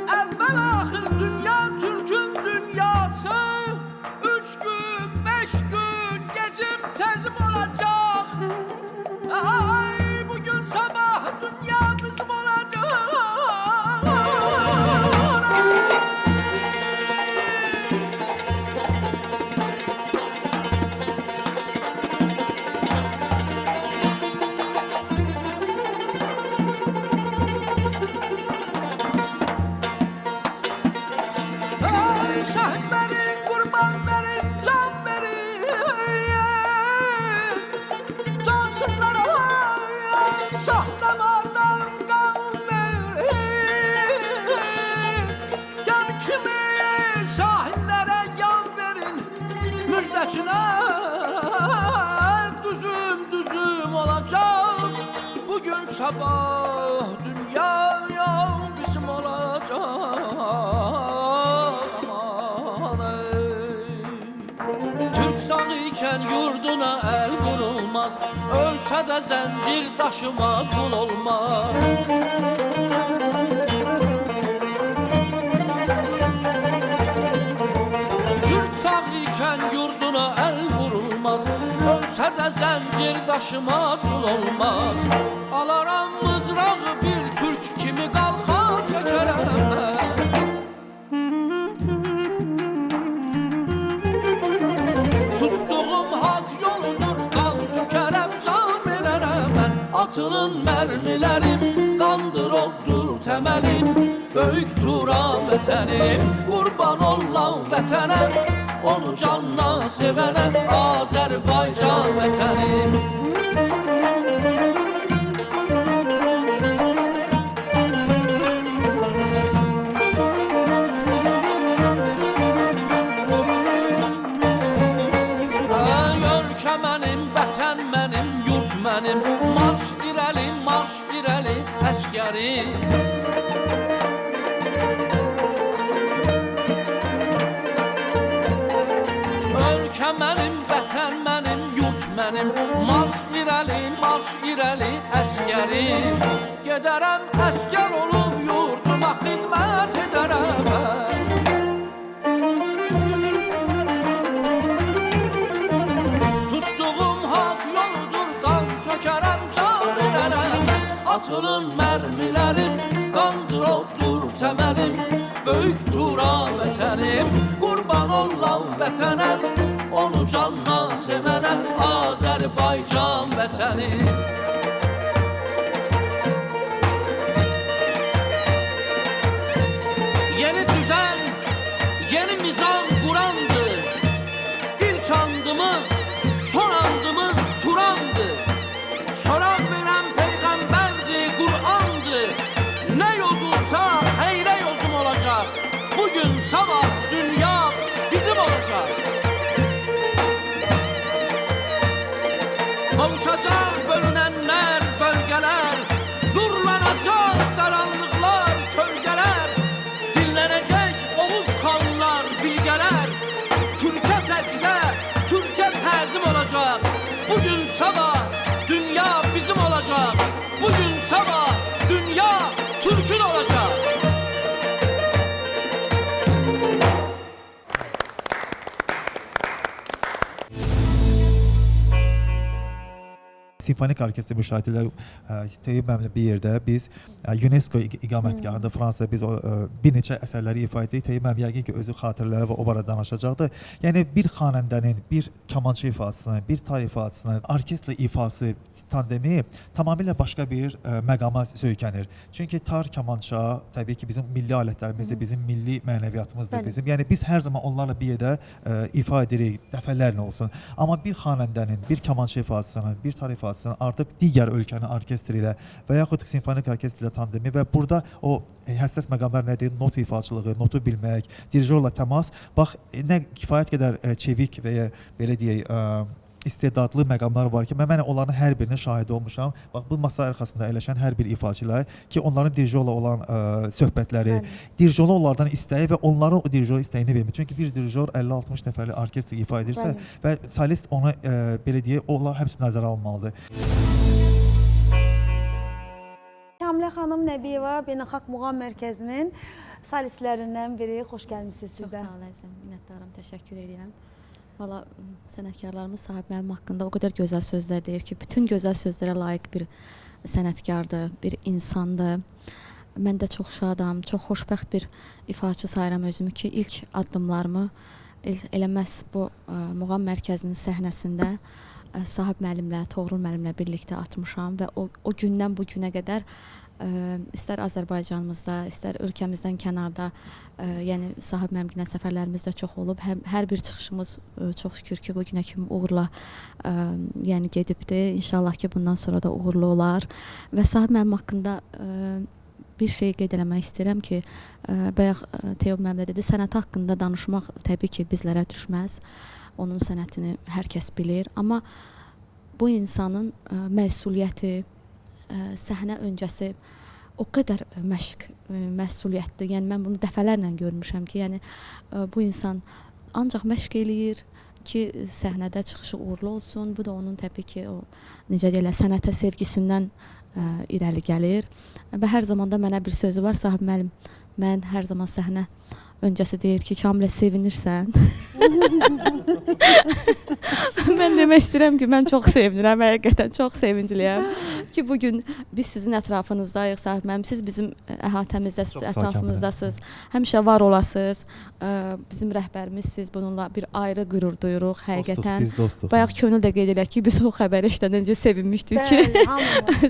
Evvel ahir dünya Türk'ün dünyası 3 gün 5 gün gecim tezim olacak Ay bugün sabah dünya bizim olacak Ay şehit verin, kurban verin, can verin Cansızlara şah damardan kan verin Gel kimi sahillere yan verin Müjdecine düzüm düzüm olacak Bugün sabah dünya bizim olacak Aman ey. Türk sağ iken yurduna el vurulmaz Ölse de zincir taşımaz kul olmaz Türk sağ iken yurduna el vurulmaz Ölse de zincir taşımaz kul olmaz Alaram mızrağı bir Türk kimi kalka çekerem ben Tuttuğum hak yoludur kan tökerem can vererem ben Atılın mermilerim kandır oldur temelim Böyük Turan vətənim Qurban olan vətənə Onu canla sevənəm Azərbaycan vətənim Ölkə mənim, vətən mənim, yurt mənim Marş irəli, əskərim Ölkə mənim, vətən mənim, yurt mənim Marş irəli, əskərim Gedərəm əskər olub yurduma xidmət edərəm Tuttuğum hak yoludur qan tökərəm can verərəm Atılın mermilerim kandır oldur temelim Böyük Turan vətənim Qurban olan vətənə Onu canla sevənə Azərbaycan vətənim Yeni düzen, yeni mizan Kur'an'dı İlk andımız, son andımız Turan'dı Sorar veren peygamberdi, Kur'an'dı Ne yozulsa hayre yozum olacak Bugün sabah dünya bizim olacak Kavuşacak bölünenler, bölgeler Nurlanacak karanlıklar, kölgeler Dinlenecek Oğuz xanlar, bilgeler Türk'e secde, Türk'e tezim olacak Bugün sabah dünya bizim olacak Bugün sabah dünya Türk'ün olacak Simfonik orkestr müşahideləri Teyyub müəllimlə bir yerdə biz UNESCO iqamətgahında Fransada biz bir neçə əsərləri ifa etdik. Teyyub müəllim yəqin ki özü xatirələri və o barədə danışacaqdı. Yəni bir xanəndənin, bir kamançı ifasının, bir tar ifasının orkestr ifası tandemi tamamilə başqa bir məqama söykənir. Çünki tar, kamança təbii ki bizim milli alətlərimizdir, bizim milli mənəviyyatımızdır bizim. Yəni biz hər zaman onlarla bir yerdə ifa edirik, dəfələrlə olsun. Amma bir xanəndənin, bir kamançı ifasının, bir tar ifasının artıq digər ölkənin orkestri ilə və yaxud simfonik orkestr ilə tandemi və burada o həssas məqamlar nədir? Not ifaçılığı, notu bilmək, dirijorla təmas. Bax, nə kifayət qədər çevik və ya belə deyək, istedadlı məqamlar var ki, mən onların hər birinin şahidi olmuşam. Bax bu masa arxasında əyləşən hər bir ifaçılar ki, onların dirijola olan söhbətləri, dirijola onlardan istəyi və onların o dirijola istəyini vermir. Çünki bir dirijor 50-60 nəfərli orkestr ifa edirsə və solist ona belə deyək, onlar hamısı nəzərə almalıdır. Kamilə xanım Nəbiyeva Beynəlxalq Muğam Mərkəzinin solistlərindən biri. Xoş gəlmisiniz Çox sizə. sağ olun əzizim, minnətdaram, təşəkkür edirəm. Valla sənətkarlarımız Sahib müəllim haqqında o qədər gözəl sözlər deyir ki, bütün gözəl sözlərə layiq bir sənətkardır, bir insandır. Mən də çox şadam, çox xoşbəxt bir ifaçı sayıram özümü ki, ilk addımlarımı elə məhz bu Muğam Mərkəzinin səhnəsində Sahib müəllimlə, Toğrul müəllimlə birlikdə atmışam və o gündən bu günə qədər istər Azərbaycanımızda, istər ölkəmizdən kənarda, yəni Sahib müəllimlə səfərlərimiz də çox olub. Hər bir çıxışımız çox şükür ki, bu günə kimi uğurla yəni gedibdir. İnşallah ki, bundan sonra da uğurlu olar. Və Sahib müəllim haqqında bir şey qeyd eləmək istəyirəm ki, bayaq Teob müəllim dedi, sənət haqqında danışmaq təbii ki, bizlərə düşməz. Onun sənətini hər kəs bilir, amma bu insanın məsuliyyəti, səhnə öncəsi o qədər məsuliyyətdir. Yəni mən bunu dəfələrlə görmüşəm ki, yəni bu insan ancaq məşq eləyir ki, səhnədə çıxışı uğurlu olsun. Bu da onun təbii ki, o necə deyirlər, sənətə sevgisindən irəli gəlir. Və hər zaman da mənə bir sözü var, Sahib müəllim, mən hər zaman səhnə öncəsi deyir ki, Kamilə sevinirsən. Mən demək istəyirəm ki, mən çox sevinirəm, həqiqətən çox sevincliyəm ki, bugün biz sizin ətrafınızdayıq, Sahib müəllim, siz bizim əhatəmizdəsiz, ətrafımızdasınız, həmişə var olasınız, bizim rəhbərimizsiz, bununla bir ayrı qürur duyuruq, həqiqətən. Biz dostuq. Bayaq Könül də qeyd edək ki, biz o xəbəri eşidəndə sevinmişdik ki,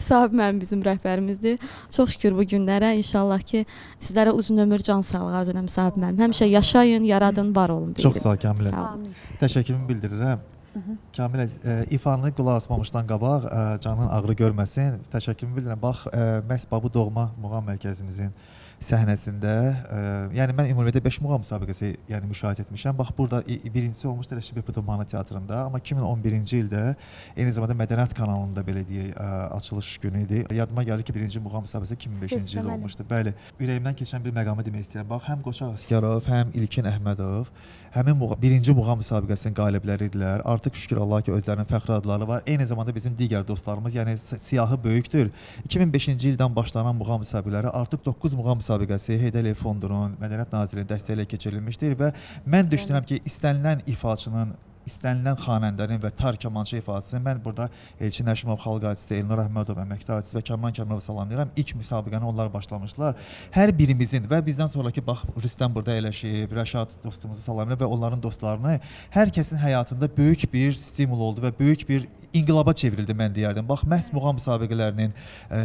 Sahib müəllim bizim rəhbərimizdir. Çox şükür bu günlərə, inşallah ki, sizlərə uzun ömür, can sağlığı arzu edirəm, Sahib müəllim. Həmişə yaşayın, yaradın, var olun deyirik. Çox sağ ol Kamilə. Təşəkkürümü bildirirəm. Kamilə, ifanı qulaq asmamışdan qabaq canın ağrı görməsin. Təşəkkürümü bildirirəm. Bax, məhz bu doğma Muğam Mərkəzimizin səhnəsində, yəni mən ümumiyyətlə 5 muğam müsabiqəsi yəni müşahidə etmişəm. Bax burada birincisi olmuşdu Rəşid Mana teatrında, amma 2011-ci ildə eyni zamanda Mədəniyyət kanalında belə deyək açılış günü idi. Yadıma gəlir ki, birinci muğam müsabiqəsi 2005-ci ildə olmuşdu. Bəli, ürəyimdən keçən bir məqamı demək istəyirəm. Bax, həm Qoçaq Əsgərov, həm İlkin Əhmədov həmin birinci muğam müsabiqəsinin qalibləri idilər. Artıq şükür Allah ki, özlərinin fəxri adları var. Eyni zamanda bizim digər dostlarımız, yəni siyahı böyükdür. 2005-ci ildən başlanan muğam müsabiqələri artıq 9 muğam müsabiqəsi Heydər Əliyev Fondunun, Mədəniyyət Nazirliyinin dəstəyi ilə keçirilmişdir və mən düşünürəm ki, istənilən ifaçının, istənilən xanəndənin və tar kamançı ifadəsini mən burada Elçin Həşimov, xalq artisti, Elnur Əhmədov, əməkdar artist və Kamran Kəmrova salamlayıram. İlk müsabiqəni onlar başlamışlar. Hər birimizin və bizdən sonraki bax Rüstəm burada eləşib, Rəşad dostumuzu salamlayıram və onların dostlarını, hər kəsin həyatında böyük bir stimul oldu və böyük bir inqilaba çevrildi mən deyərdim. Bax, məhz muğam müsabiqələrinin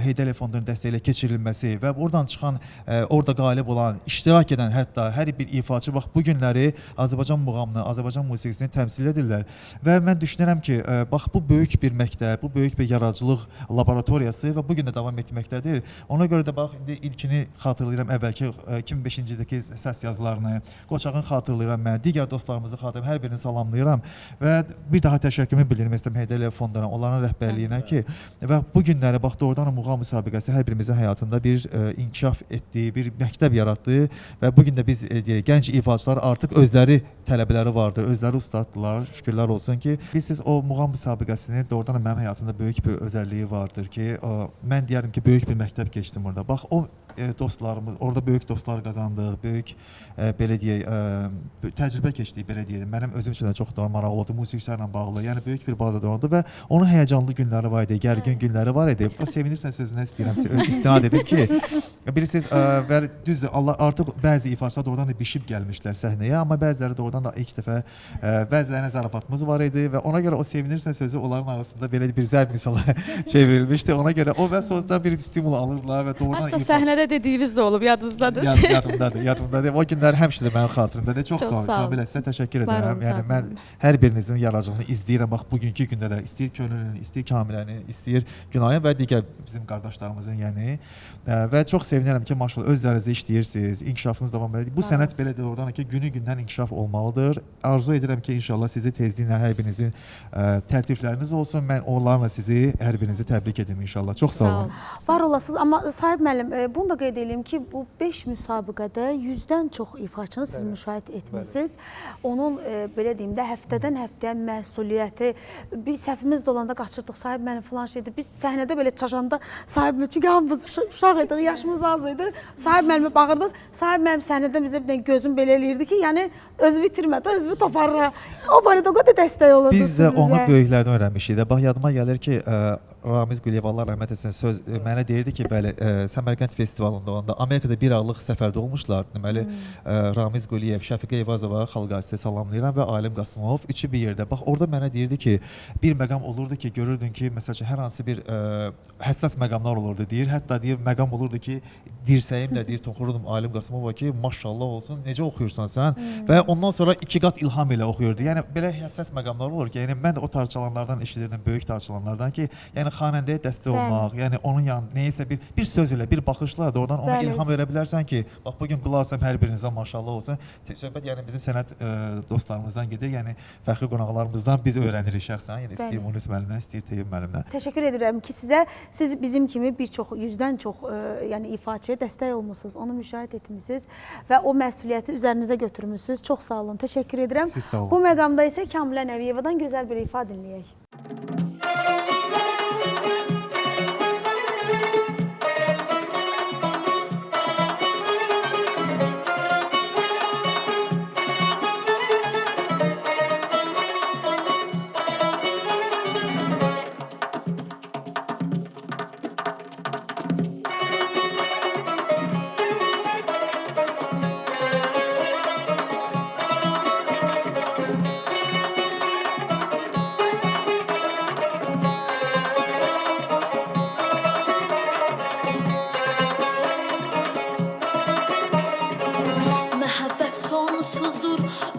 Heydər Əliyev Fondunun dəstəyi ilə keçirilməsi və oradan çıxan, orada qalib olan, iştirak edən hətta hər bir ifaçı bax bu günləri Azərbaycan muğamını, Azərbaycan musiqisini təmsil edirlər və mən düşünürəm ki, bax bu böyük bir məktəb, bu böyük bir yaradıcılıq laboratoriyası və bu gün də davam etməkdədir. Ona görə də bax indi ilkini xatırlayıram, əvvəlki 2005-ci ildəki səs yazılarını, Qoçağın xatırlayıram mən, digər dostlarımızı xatırlayıram, hər birini salamlayıram və bir daha təşəkkürümü bildirmək istəyirəm Heydər Əliyev Fonduna, onların rəhbərliyinə ki, və bu günləri bax doğrudan muğam müsabiqəsi hər birimizin həyatında bir inkişaf etdiyi, bir məktəb yaratdı və bu gün də biz gənc ifaçılar artıq özləri tələbələri vardır, özləri ustaddılar. Şükürlər olsun ki, siz o muğam müsabiqəsini doğrudan mənim həyatımda böyük bir özəlliyi vardır ki, mən deyərdim ki, böyük bir məktəb keçdim orada. Bax, o dostlarımız, orada böyük dostlar qazandıq, böyük belə deyək, təcrübə keçdik, belə deyək. Mənim özüm üçün də çox maraqlı oldu, musiqiçilərlə bağlı. Yəni böyük bir bazada oldu və onun həyəcanlı günləri var idi, gərgin günləri var idi. Sevinirsən sözünə istəyirəm, istinad edim ki, bilirsiniz, düzdür, artıq bəzi ifaçılar doğrudan da bişib gəlmişlər səhnəyə, amma bəziləri doğrudan da ilk dəfə bəzilərinə zarafatımız var idi və ona görə o sevinirsən sözü onların arasında belə bir zərb misala çevrilmişdi. Ona görə o və sözdən bir stimul alırlar və doğrudan hətta səhnədə dediyiniz də olub, yadınızdadır. Yadımdadır. O günlər həmişə də mənim xatirimdədir. Çox sağ olun. Kamilə, sizə təşəkkür edirəm. Yəni mən hər birinizin yaradıcılığını izləyirəm. Bax bugünkü gündə də istəyir Könülün, istəyir Kamilənin, istəyir Günayın və digər bizim qardaşlarımızın, yəni və çox sevinirəm ki, maşallah özlərinizə işləyirsiniz, inkişafınız davam edir. Bu sənət belədir oradan ki, günü-gündən inkişaf olmalıdır. Arzu edirəm ki, inşallah sizi tezliklə hər birinizin tərtifləriniz olsun. Mən onlarla sizi hər birinizi təbrik edim inşallah. Çox sağ olun. Var olasınız, amma Sahib müəllim, bunu da qeyd edeyim ki, bu 5 müsabiqədə 100-dən çox ifaçını siz müşahidə etmisiniz. Onun belə deyim də həftədən həftəyə məsuliyyəti, bir səhvimiz də olanda qaçırdıq, Sahib müəllim filan şeydir. Biz səhnədə belə çaşanda Sahib müəllim, çünki hamımız uşaq idik, yaşımız az idi. Sahib müəllimə baxırdıq, Sahib müəllim səhnədə bizə bir dənə gözüm belə eləyirdi ki, yəni özü bitirmədi, özünü toparla. O barədə o qədər dəstək olurdu. Biz də onu böyüklərdən öyrənmişik də. Bax, yadıma gəlir ki, Ramiz Quliyev, Allah rəhmət etsin, mənə deyirdi ki, bəli, Səmərqənd festivalında olanda Amerikada bir aylıq səfərdə olmuşlar. Deməli, Ramiz Quliyev, Şəfiqə Eyvazova, Xalq Artisti salamlayıram və Alim Qasımov üçü bir yerdə. Bax, orada mənə deyirdi ki, bir məqam olurdu ki, görürdün ki, məsələn, hər hansı bir həssas məqamlar olurdu, deyir. Hətta deyir, məqam olurdu ki, dirsəyimlə deyir, toxururdum Alim Qasımova ki, maşallah olsun, necə oxuyursan sən? Və ondan sonra 2 qat ilham ilə oxuyurdu. Yəni, belə həssas məqamlar olur ki, yəni, mən də o tarçalanlardan eşidirdim, böyük tarçalanlardan ki, yəni, xanəndəyə dəstək olmaq, yəni, onun yanında neyəsə bir söz ilə, bir baxışla da oradan ona ilham verə bilərsən ki, bax, bugün qulaq asam hər birinizə maşallah olsun. Söhbət, yəni, bizim sənət dostlarımızdan gedir, yəni, fəxri qonaqlarımızdan biz öyrənirik şəxsən, yəni, istəyir Munis müəllimdən, istəyir Teyyub müəllimdən. Təşəkkür edirəm ki, sizə, siz bizim kimi bir çox, 100-dən çox yəni, ifaçıya dəstək olmusunuz, onu müşahidə etmişsiniz və o məsuliyyəti üzərinizə götürmüşsünüz. Çox sağ olun, təşəkkür edirəm. Siz sağ olun. Bu məqamda isə Kamilə Nəviyevadan gözəl bir ifa dinləyək.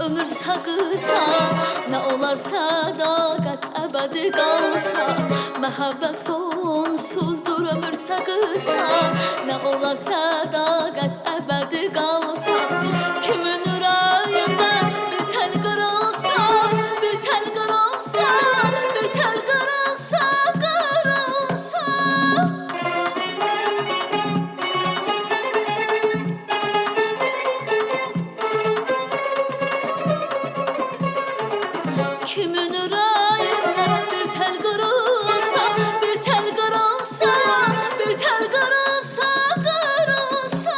Ömür sakısa, ne olar sadakat ebedi kalsa. Mehabbet sonsuzdur, ömür sakısa, ne olar sadakat ebedi kalsa. Kimin yüreğinde bir tel kırılsa, bir tel kırılsa, bir tel kırılsa, kırılsa. Kimin yüreğinde bir tel kırılsa, bir tel kırılsa, bir tel kırılsa, kırılsa.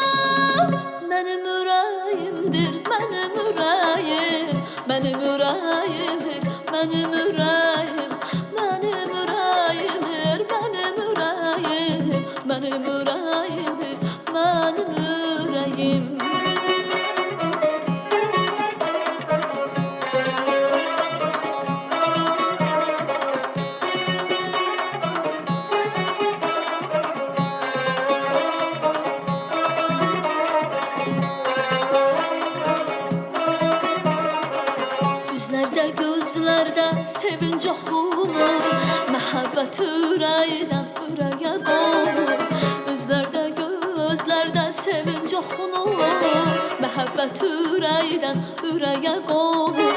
Benim yüreğimdir, benim yüreğim, benim yüreğimdir, benim yüreğim, benim yüreğimdir, benim yüreğim, benim yüreğimdir, benim yüreğim. Sevinç oxunur, məhəbbət ürəkdən ürəyə qonur. Üzlərdə, gözlərdə sevinç oxunur, məhəbbət ürəkdən ürəyə qonur.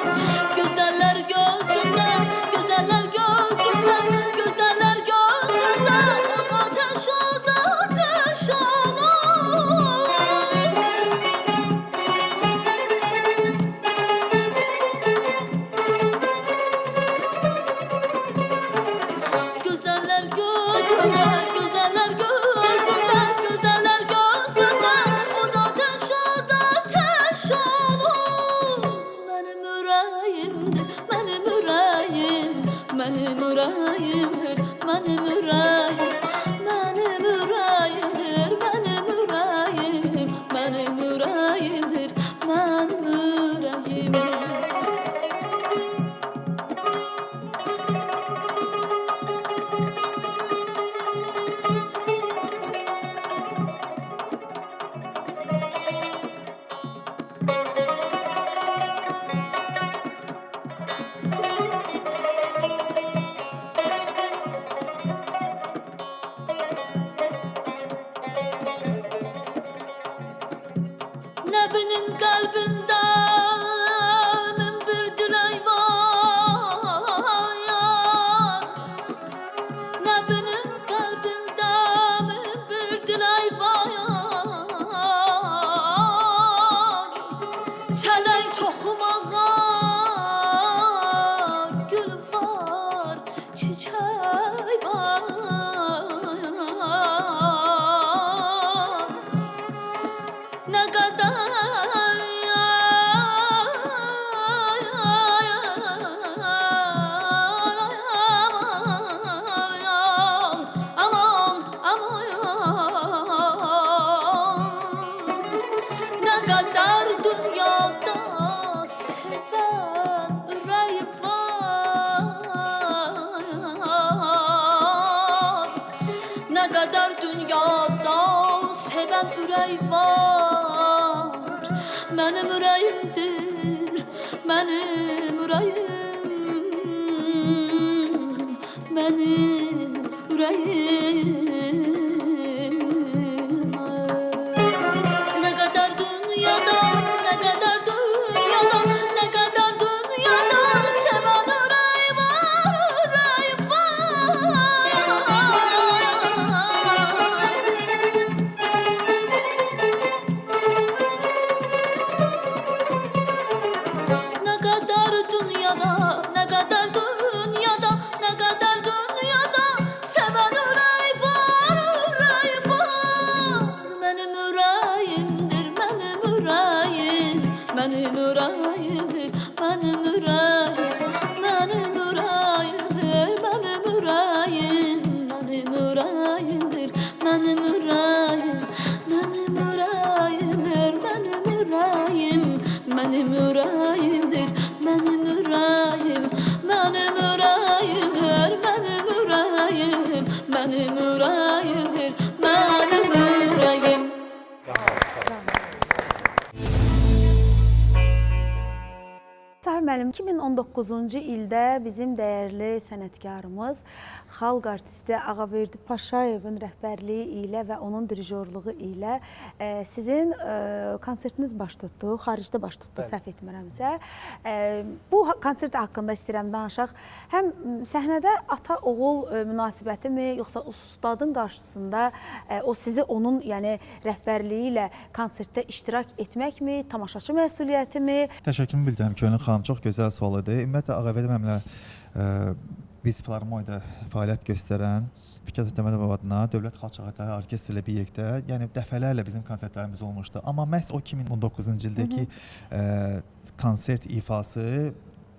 Gözəllər gözündən, gözəllər gözündən, gözəllər gözündən, ateş olur. Benim yüreğimdir, benim yüreğim, benim yüreğimdir, benim yüreğim, benim yüreğimdir, benim yüreğim. olan ürək var. Mənim ürəyimdir, mənim ürəyim, mənim ürəyim. Nə qədər dünyada, nə qədər dünyada, nə qədər dünyada sevən ürək var, ürək Nə qədər dünyada, nə qədər dünyada, nə qədər dünyada sevən ürək var, ürək var. Mənim ürəyimdir, mənim ürəyim, mənim ürəyimdir, mənim ürəyim, mənim ürəyimdir, mənim ürəyim, mənim ürəyimdir, mənim ürəyim, mənim ürəyimdir, mənim ürəyim, mənim ürəyimdir, mənim ürəyim, mənim ürəyimdir, mənim ürəyim, mənim ürəyimdir, mənim ürəyim. Sahib müəllim, 2019-cu ildə bizim dəyərli sənətkarımız, xalq artisti Ağaverdi Paşayevin rəhbərliyi ilə və onun dirijorluğu ilə sizin konsertiniz baş tutdu, xaricdə baş tutdu, səhv etmirəmsə. Bu konsert haqqında istəyirəm danışaq. Həm səhnədə ata-oğul münasibətimi, yoxsa ustadın qarşısında o sizi onun rəhbərliyi ilə konsertdə iştirak etməkmi, tamaşaçı məsuliyyətimi? Təşəkkürümü bildirirəm Könül xanım, çox gözəl sual idi. Ümumiyyətlə Ağaverdi müəllimlə biz Filarmoniyada fəaliyyət göstərən Fikret Təmədov adına Dövlət Xalq Çağatayı Orkestri ilə birlikdə, yəni dəfələrlə bizim konsertlərimiz olmuşdu. Amma məhz o 2019-cu ildəki konsert ifası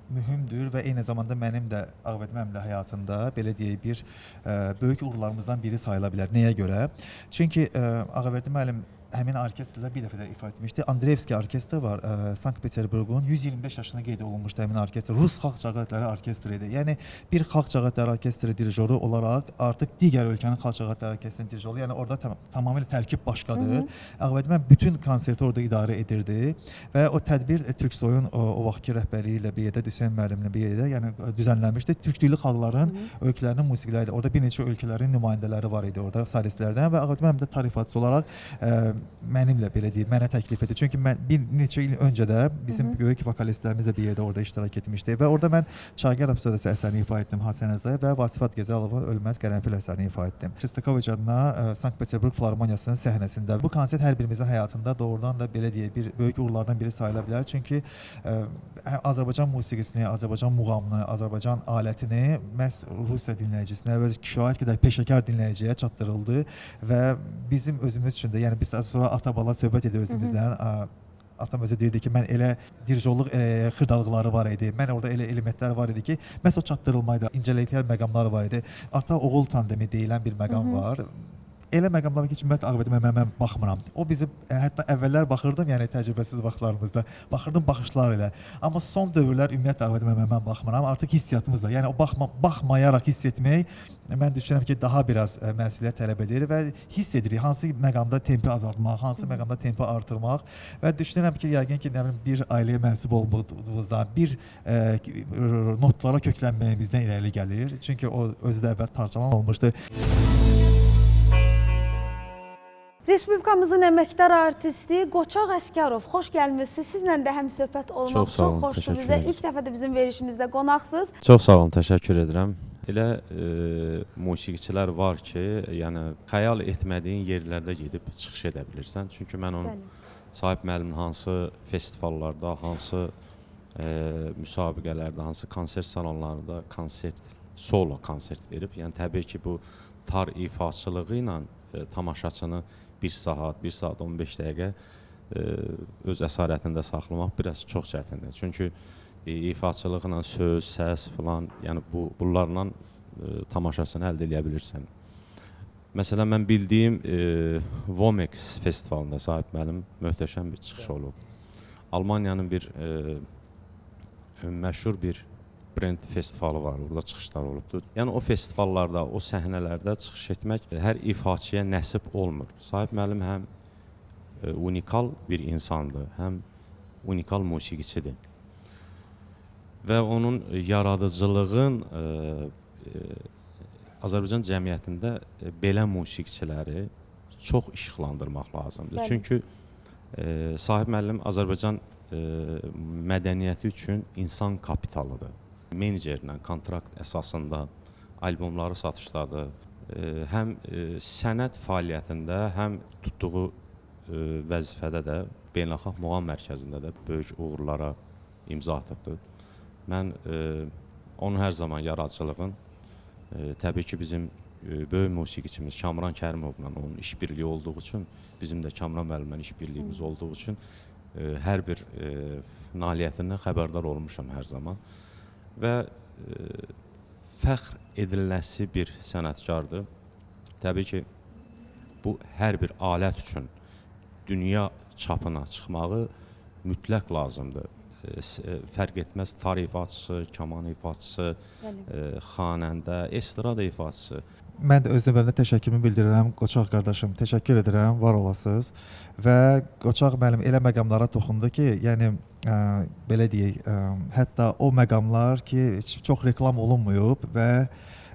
mühümdür və eyni zamanda mənim də Ağaverdi müəllimlə həyatında belə deyək bir böyük uğurlarımızdan biri sayıla bilər. Nəyə görə? Çünki Ağaverdi müəllim həmin orkestrdə bir dəfə də ifa etmişdi. Andreyevski orkestri var, Sankt-Peterburqun 125 yaşına qeyd olunmuşdu həmin orkestr. Rus Xalq Çağatayları orkestri idi. Yəni bir Xalq Çağatayları orkestri dirijoru olaraq artıq digər ölkənin Xalq Çağatayları orkestrinin dirijoru, yəni orada tamamilə tərkib başqadır. Ağaverdi müəllim bütün konserti orada idarə edirdi və o tədbir Türksoyun o vaxtki rəhbərliyi ilə bir yerdə Hüseyn müəllimlə bir yerdə düzənlənmişdi. Türk dilli xalqların ölkələrinin musiqiləri idi. Orada bir neçə ölkələrin nümayəndələri var idi orada solistlərdən və Ağaverdi müəllim də tarifatçı olaraq mənimlə belə deyim, mənə təklif etdi. Çünki mən bir neçə il öncə də bizim böyük vokalistlərimiz də bir yerdə orada iştirak etmişdi və orada mən Çaygar Rapsodiyası əsərini ifa etdim Hasan Rza və Vasifat Gəzalovun Ölməz Qərənfil əsərini ifa etdim. Şostakoviç adına Sankt-Peterburq Filarmoniyasının səhnəsində. Bu konsert hər birimizin həyatında doğrudan da belə deyək bir böyük uğurlardan biri sayıla bilər. Çünki Azərbaycan musiqisini, Azərbaycan muğamını, Azərbaycan alətini məhz Rusiya dinləyicisinə və kifayət qədər peşəkar dinləyiciyə çatdırıldı və bizim özümüz üçün də, yəni biz sonra ata-bala söhbət edir özümüzlə. Atam özü deyirdi ki, mən elə dirijorluq xırdalıqları var idi. Mən orada elə elementlər var idi ki, məhz o çatdırılmaydı. İncəliklər məqamları var idi. Ata-oğul tandemi deyilən bir məqam var. Elə məqamlara ki, ümumiyyətlə Ağaverdi müəllimə mən baxmıram. O bizi hətta əvvəllər baxırdım, yəni təcrübəsiz vaxtlarımızda baxırdım baxışlar ilə. Amma son dövrlər ümumiyyətlə Ağaverdi müəllimə mən baxmıram. Artıq hissiyatımızla, yəni o baxmayaraq hiss etmək mən düşünürəm ki, daha biraz məsuliyyət tələb edir və hiss edirik hansı məqamda tempi azaltmaq, hansı məqamda tempi artırmaq və düşünürəm ki, yəqin ki, nə bilim bir ailəyə mənsub olduğumuzdan, bir notlara köklənməyimizdən irəli gəlir. Çünki o özü də əvvəl tarçalan olmuşdu. Respublikamızın əməkdar artisti Qoçaq Əsgərov, xoş gəlmişsiniz. Sizlə də həm söhbət olmaq çox xoşdur bizə. İlk dəfə də bizim verilişimizdə qonaqsınız. Çox sağ olun, təşəkkür edirəm. Elə musiqiçilər var ki, yəni xəyal etmədiyin yerlərdə gedib çıxış edə bilirsən. Çünki mən onun Sahib müəllimin hansı festivallarda, hansı müsabiqələrdə, hansı konsert salonlarında solo konsert verib. Yəni təbii ki, bu tar ifaçılığı ilə tamaşaçını 1 saat 15 dəqiqə öz əsarətində saxlamaq biraz çox çətindir. Çünki ifaçılıqla söz, səs filan, yəni bunlarla tamaşasını əldə edə bilirsən. Məsələn, mən bildiyim Vomex festivalında Sahib müəllim möhtəşəm bir çıxış olub. Almaniyanın bir məşhur bir brend festivalı var, orada çıxışlar olubdur. Yəni o festivallarda, o səhnələrdə çıxış etmək hər ifaçıya nəsib olmur. Sahib müəllim həm unikal bir insandır, həm unikal musiqiçidir. Və onun yaradıcılığın Azərbaycan cəmiyyətində belə musiqiçiləri çox işıqlandırmaq lazımdır. Bəli. Çünki Sahib müəllim Azərbaycan mədəniyyəti üçün insan kapitalıdır. Menecerlə kontrakt əsasında albomları satışdadır. Həm sənət fəaliyyətində, həm tutduğu vəzifədə də Beynəlxalq Muğam Mərkəzində də böyük uğurlara imza atıbdır. Mən onun hər zaman yaradıcılığın, təbii ki, bizim böyük musiqiçimiz Kamran Kərimovla onun işbirliyi olduğu üçün, bizim də Kamran müəllimlə işbirliyimiz olduğu üçün hər bir nailiyyətindən xəbərdar olmuşam hər zaman. Və fəxr ediləsi bir sənətkardır. Təbii ki, bu hər bir alət üçün dünya çapına çıxmağı mütləq lazımdır. Fərq etməz tar ifaçısı, kaman ifaçısı, xanəndə, estrada ifaçısı. Mən də öz növbəmdə təşəkkürümü bildirirəm Qoçaq qardaşım. Təşəkkür edirəm, var olasınız. Və Qoçaq müəllim elə məqamlara toxundu ki, yəni belə deyək, hətta o məqamlar ki, çox reklam olunmuyub və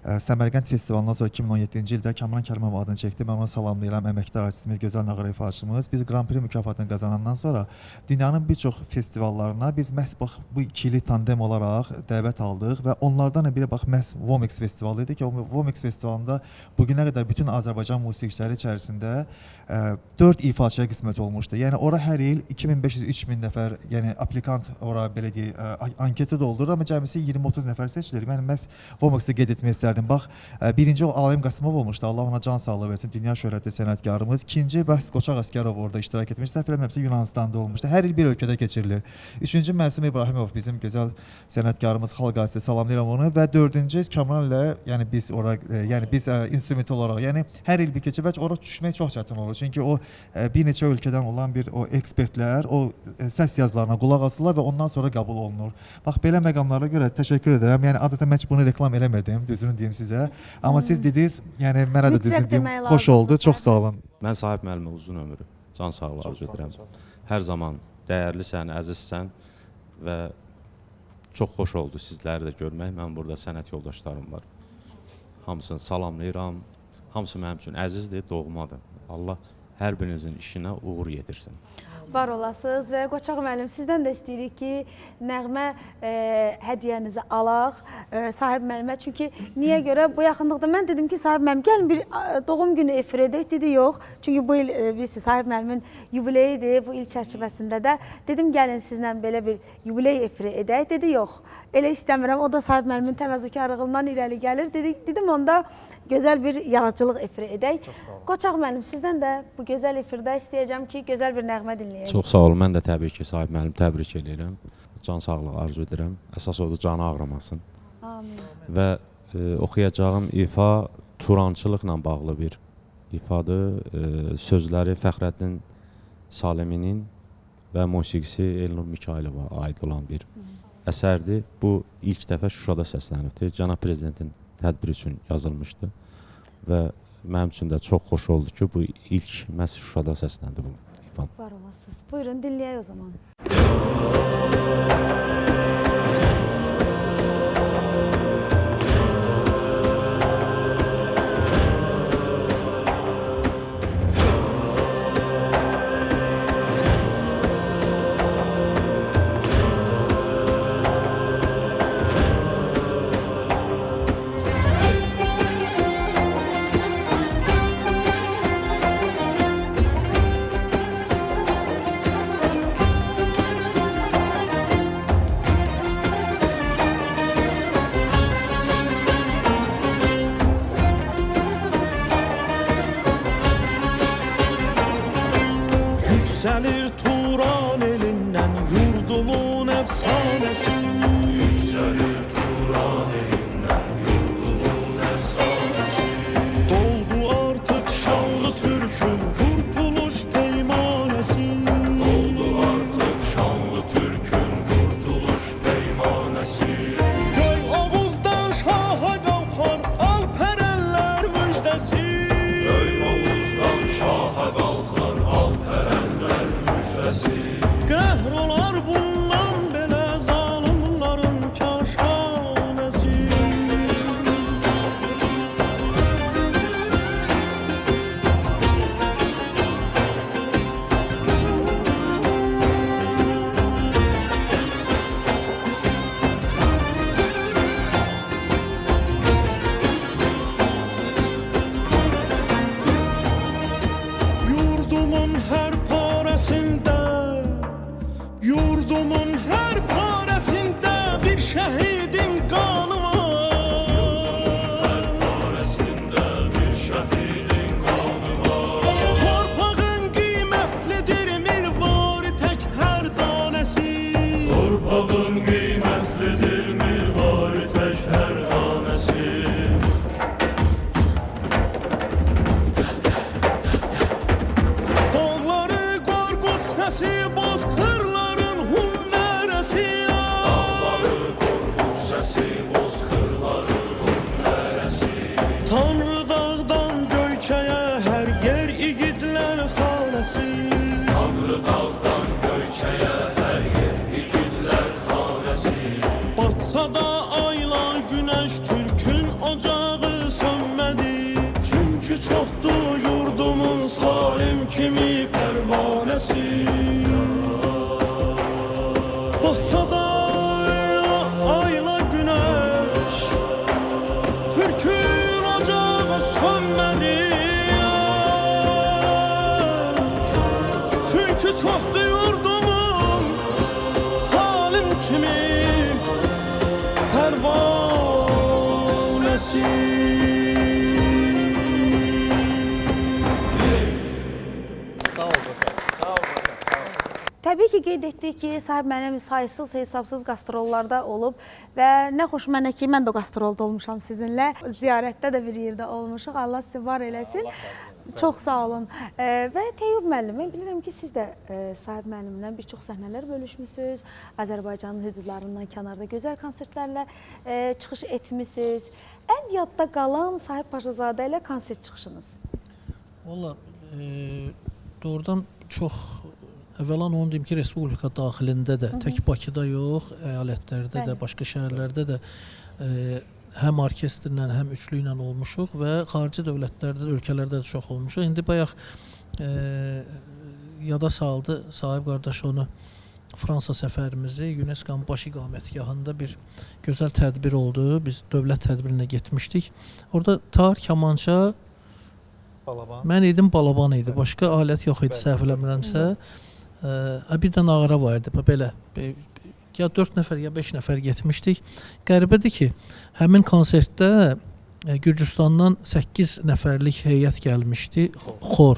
Səmərqənd festivalından sonra 2017-ci ildə Kamran Kərimov adını çəkdi. Mən ona salamlayıram, əməkdar artistimiz, gözəl nağara ifaçımız. Biz Grand Prix mükafatını qazanandan sonra dünyanın bir çox festivallarına biz məhz bax bu ikili tandem olaraq dəvət aldıq və onlardan biri bax məhz Vomix festivalı idi ki, o Vomix festivalında bugünə qədər bütün Azərbaycan musiqiçiləri içərisində 4 ifaçıya qismət olmuşdu. Yəni ora hər il 2500-3000 nəfər, yəni aplikant ora belə deyək, anketi doldurur, amma cəmisi 20-30 nəfər seçilir. Mən məhz Vomixi qeyd etmək istərdim. Bax, birinci o Alim Qasımov olmuşdu. Allah ona can sağlığı versin. Dünya şöhrətli sənətkarımız. İkinci bəhs Qoçaq Əsgərov orada iştirak etmiş. Səhv eləmirəmsə Yunanistanda olmuşdu. Hər il bir ölkədə keçirilir. Üçüncü Məsim İbrahimov bizim gözəl sənətkarımız, xalq artisti, salamlayıram onu və dördüncü Kamran ilə, yəni biz ora, yəni biz instrumental olaraq, yəni hər il bir keçir və ora düşmək çox çətin olur. Çünki o bir neçə ölkədən olan bir o ekspertlər o səs yazılarına qulaq asırlar və ondan sonra qəbul olunur. Bax belə məqamlara görə təşəkkür edirəm. Yəni adətən mən bunu reklam eləmirdim, düzünü deyim sizə. Amma siz dediniz, yəni mənə də düzünü deyim, xoş oldu. Çox sağ olun. Mən Sahib müəllimə uzun ömür, can sağlığı arzu edirəm. Hər zaman dəyərlisən, əzizsən və çox xoş oldu sizləri də görmək. Mən burada sənət yoldaşlarım var. Hamısını salamlayıram. Hamısı mənim üçün əzizdir, doğmadır. Allah hər birinizin işinə uğur yetirsin. Var olasınız və Qoçaq müəllim, sizdən də istəyirik ki, nəğmə hədiyyənizi alaq Sahib müəllimə. Çünki niyə görə bu yaxınlıqda mən dedim ki, Sahib müəllim gəlin bir doğum günü efir edək, dedi yox. Çünki bu il bilirsiniz Sahib müəllimin yubileyidir, bu il çərçivəsində də dedim gəlin sizlə belə bir yubiley efiri edək, dedi yox. Elə istəmirəm, o da Sahib müəllimin təvəzzökarlığından irəli gəlir. Dedim onda gözəl bir yaradıcılıq efiri edək. Qoçaq müəllim, sizdən də bu gözəl efirdə istəyəcəm ki, gözəl bir nəğmə dinləyək. Çox sağ olun. Mən də təbii ki, Sahib müəllim təbrik edirəm. Can sağlığı arzu edirəm. Əsas odur, canı ağrımasın. Amin. Və oxuyacağım ifa turançılıqla bağlı bir ifadır. Sözləri Fəxrəddin Saliminin və musiqisi Elnur Mikailova aid olan bir əsərdir. Bu ilk dəfə Şuşada səslənibdir. Cənab Prezidentin tədbir üçün yazılmışdı və mənim üçün də çox xoş oldu ki, bu ilk məhz Şuşada səsləndi bu ifa. Var olasınız. Buyurun, dinləyək o zaman. Tanrı dağdan göyçəyə hər yer igidlər xaləsi. Tanrı dağdan göyçəyə hər yer igidlər xaləsi. Batsa da ayla günəş Türkün ocağı sönmədi. Çünki çoxdur yurdumun salim kimi pərvanəsi. Batsa da ayla günəş Türkün ocağı sönmədi. Çünki çoxdur yurdumun salim kimi pərvanəsi. Təbii ki, qeyd etdik ki, Sahib müəllim saysız hesabsız qastrollarda olub və nə xoş mənə ki, mən də qastrolda olmuşam sizinlə. Ziyarətdə də bir yerdə olmuşuq. Allah sizi var eləsin. Çox sağ olun. Və Teyyub müəllim, mən bilirəm ki, siz də Sahib müəllimlə bir çox səhnələr bölüşmüsünüz. Azərbaycanın hüdudlarından kənarda gözəl konsertlərlə çıxış etmisiniz. Ən yadda qalan Sahib Paşazadə ilə konsert çıxışınız? Valla doğrudan çox əvvəlan onu deyim ki, Respublika daxilində də, tək Bakıda yox, əyalətlərdə də, başqa şəhərlərdə də həm orkestrlə, həm üçlü ilə olmuşuq və xarici dövlətlərdə, ölkələrdə də çox olmuşuq. İndi bayaq yada saldı Sahib qardaş onu Fransa səfərimizi UNESCO-nun baş iqamətgahında bir gözəl tədbir oldu. Biz dövlət tədbirinə getmişdik. Orada tar, kamança, mən idim, balaban idi. Başqa alət yox idi, səhv eləmirəmsə. Bir də nağara var idi, belə. Ya 4 nəfər, ya 5 nəfər getmişdik. Qəribədir ki, həmin konsertdə Gürcüstandan 8 nəfərlik heyət gəlmişdi, xor.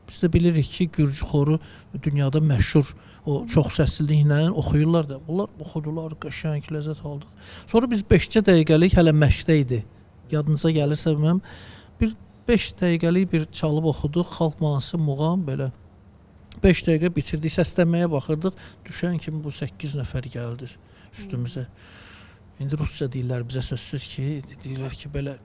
Biz də bilirik ki, Gürcü xoru dünyada məşhur, o çox səsliliklə oxuyurlar da. Bunlar oxudular, qəşəng, ləzzət aldıq. Sonra biz 5 dəqiqəlik hələ məşqdə idi. Yadınıza gəlirsə bilməm. Bir 5 dəqiqəlik bir çalıb oxuduq, xalq mahnısı, muğam, belə. 5 dəqiqə bitirdik, səslənməyə baxırdıq. Düşən kimi bu 8 nəfər gəldi üstümüzə. İndi rusca deyirlər bizə sözsüz ki, deyirlər ki, belə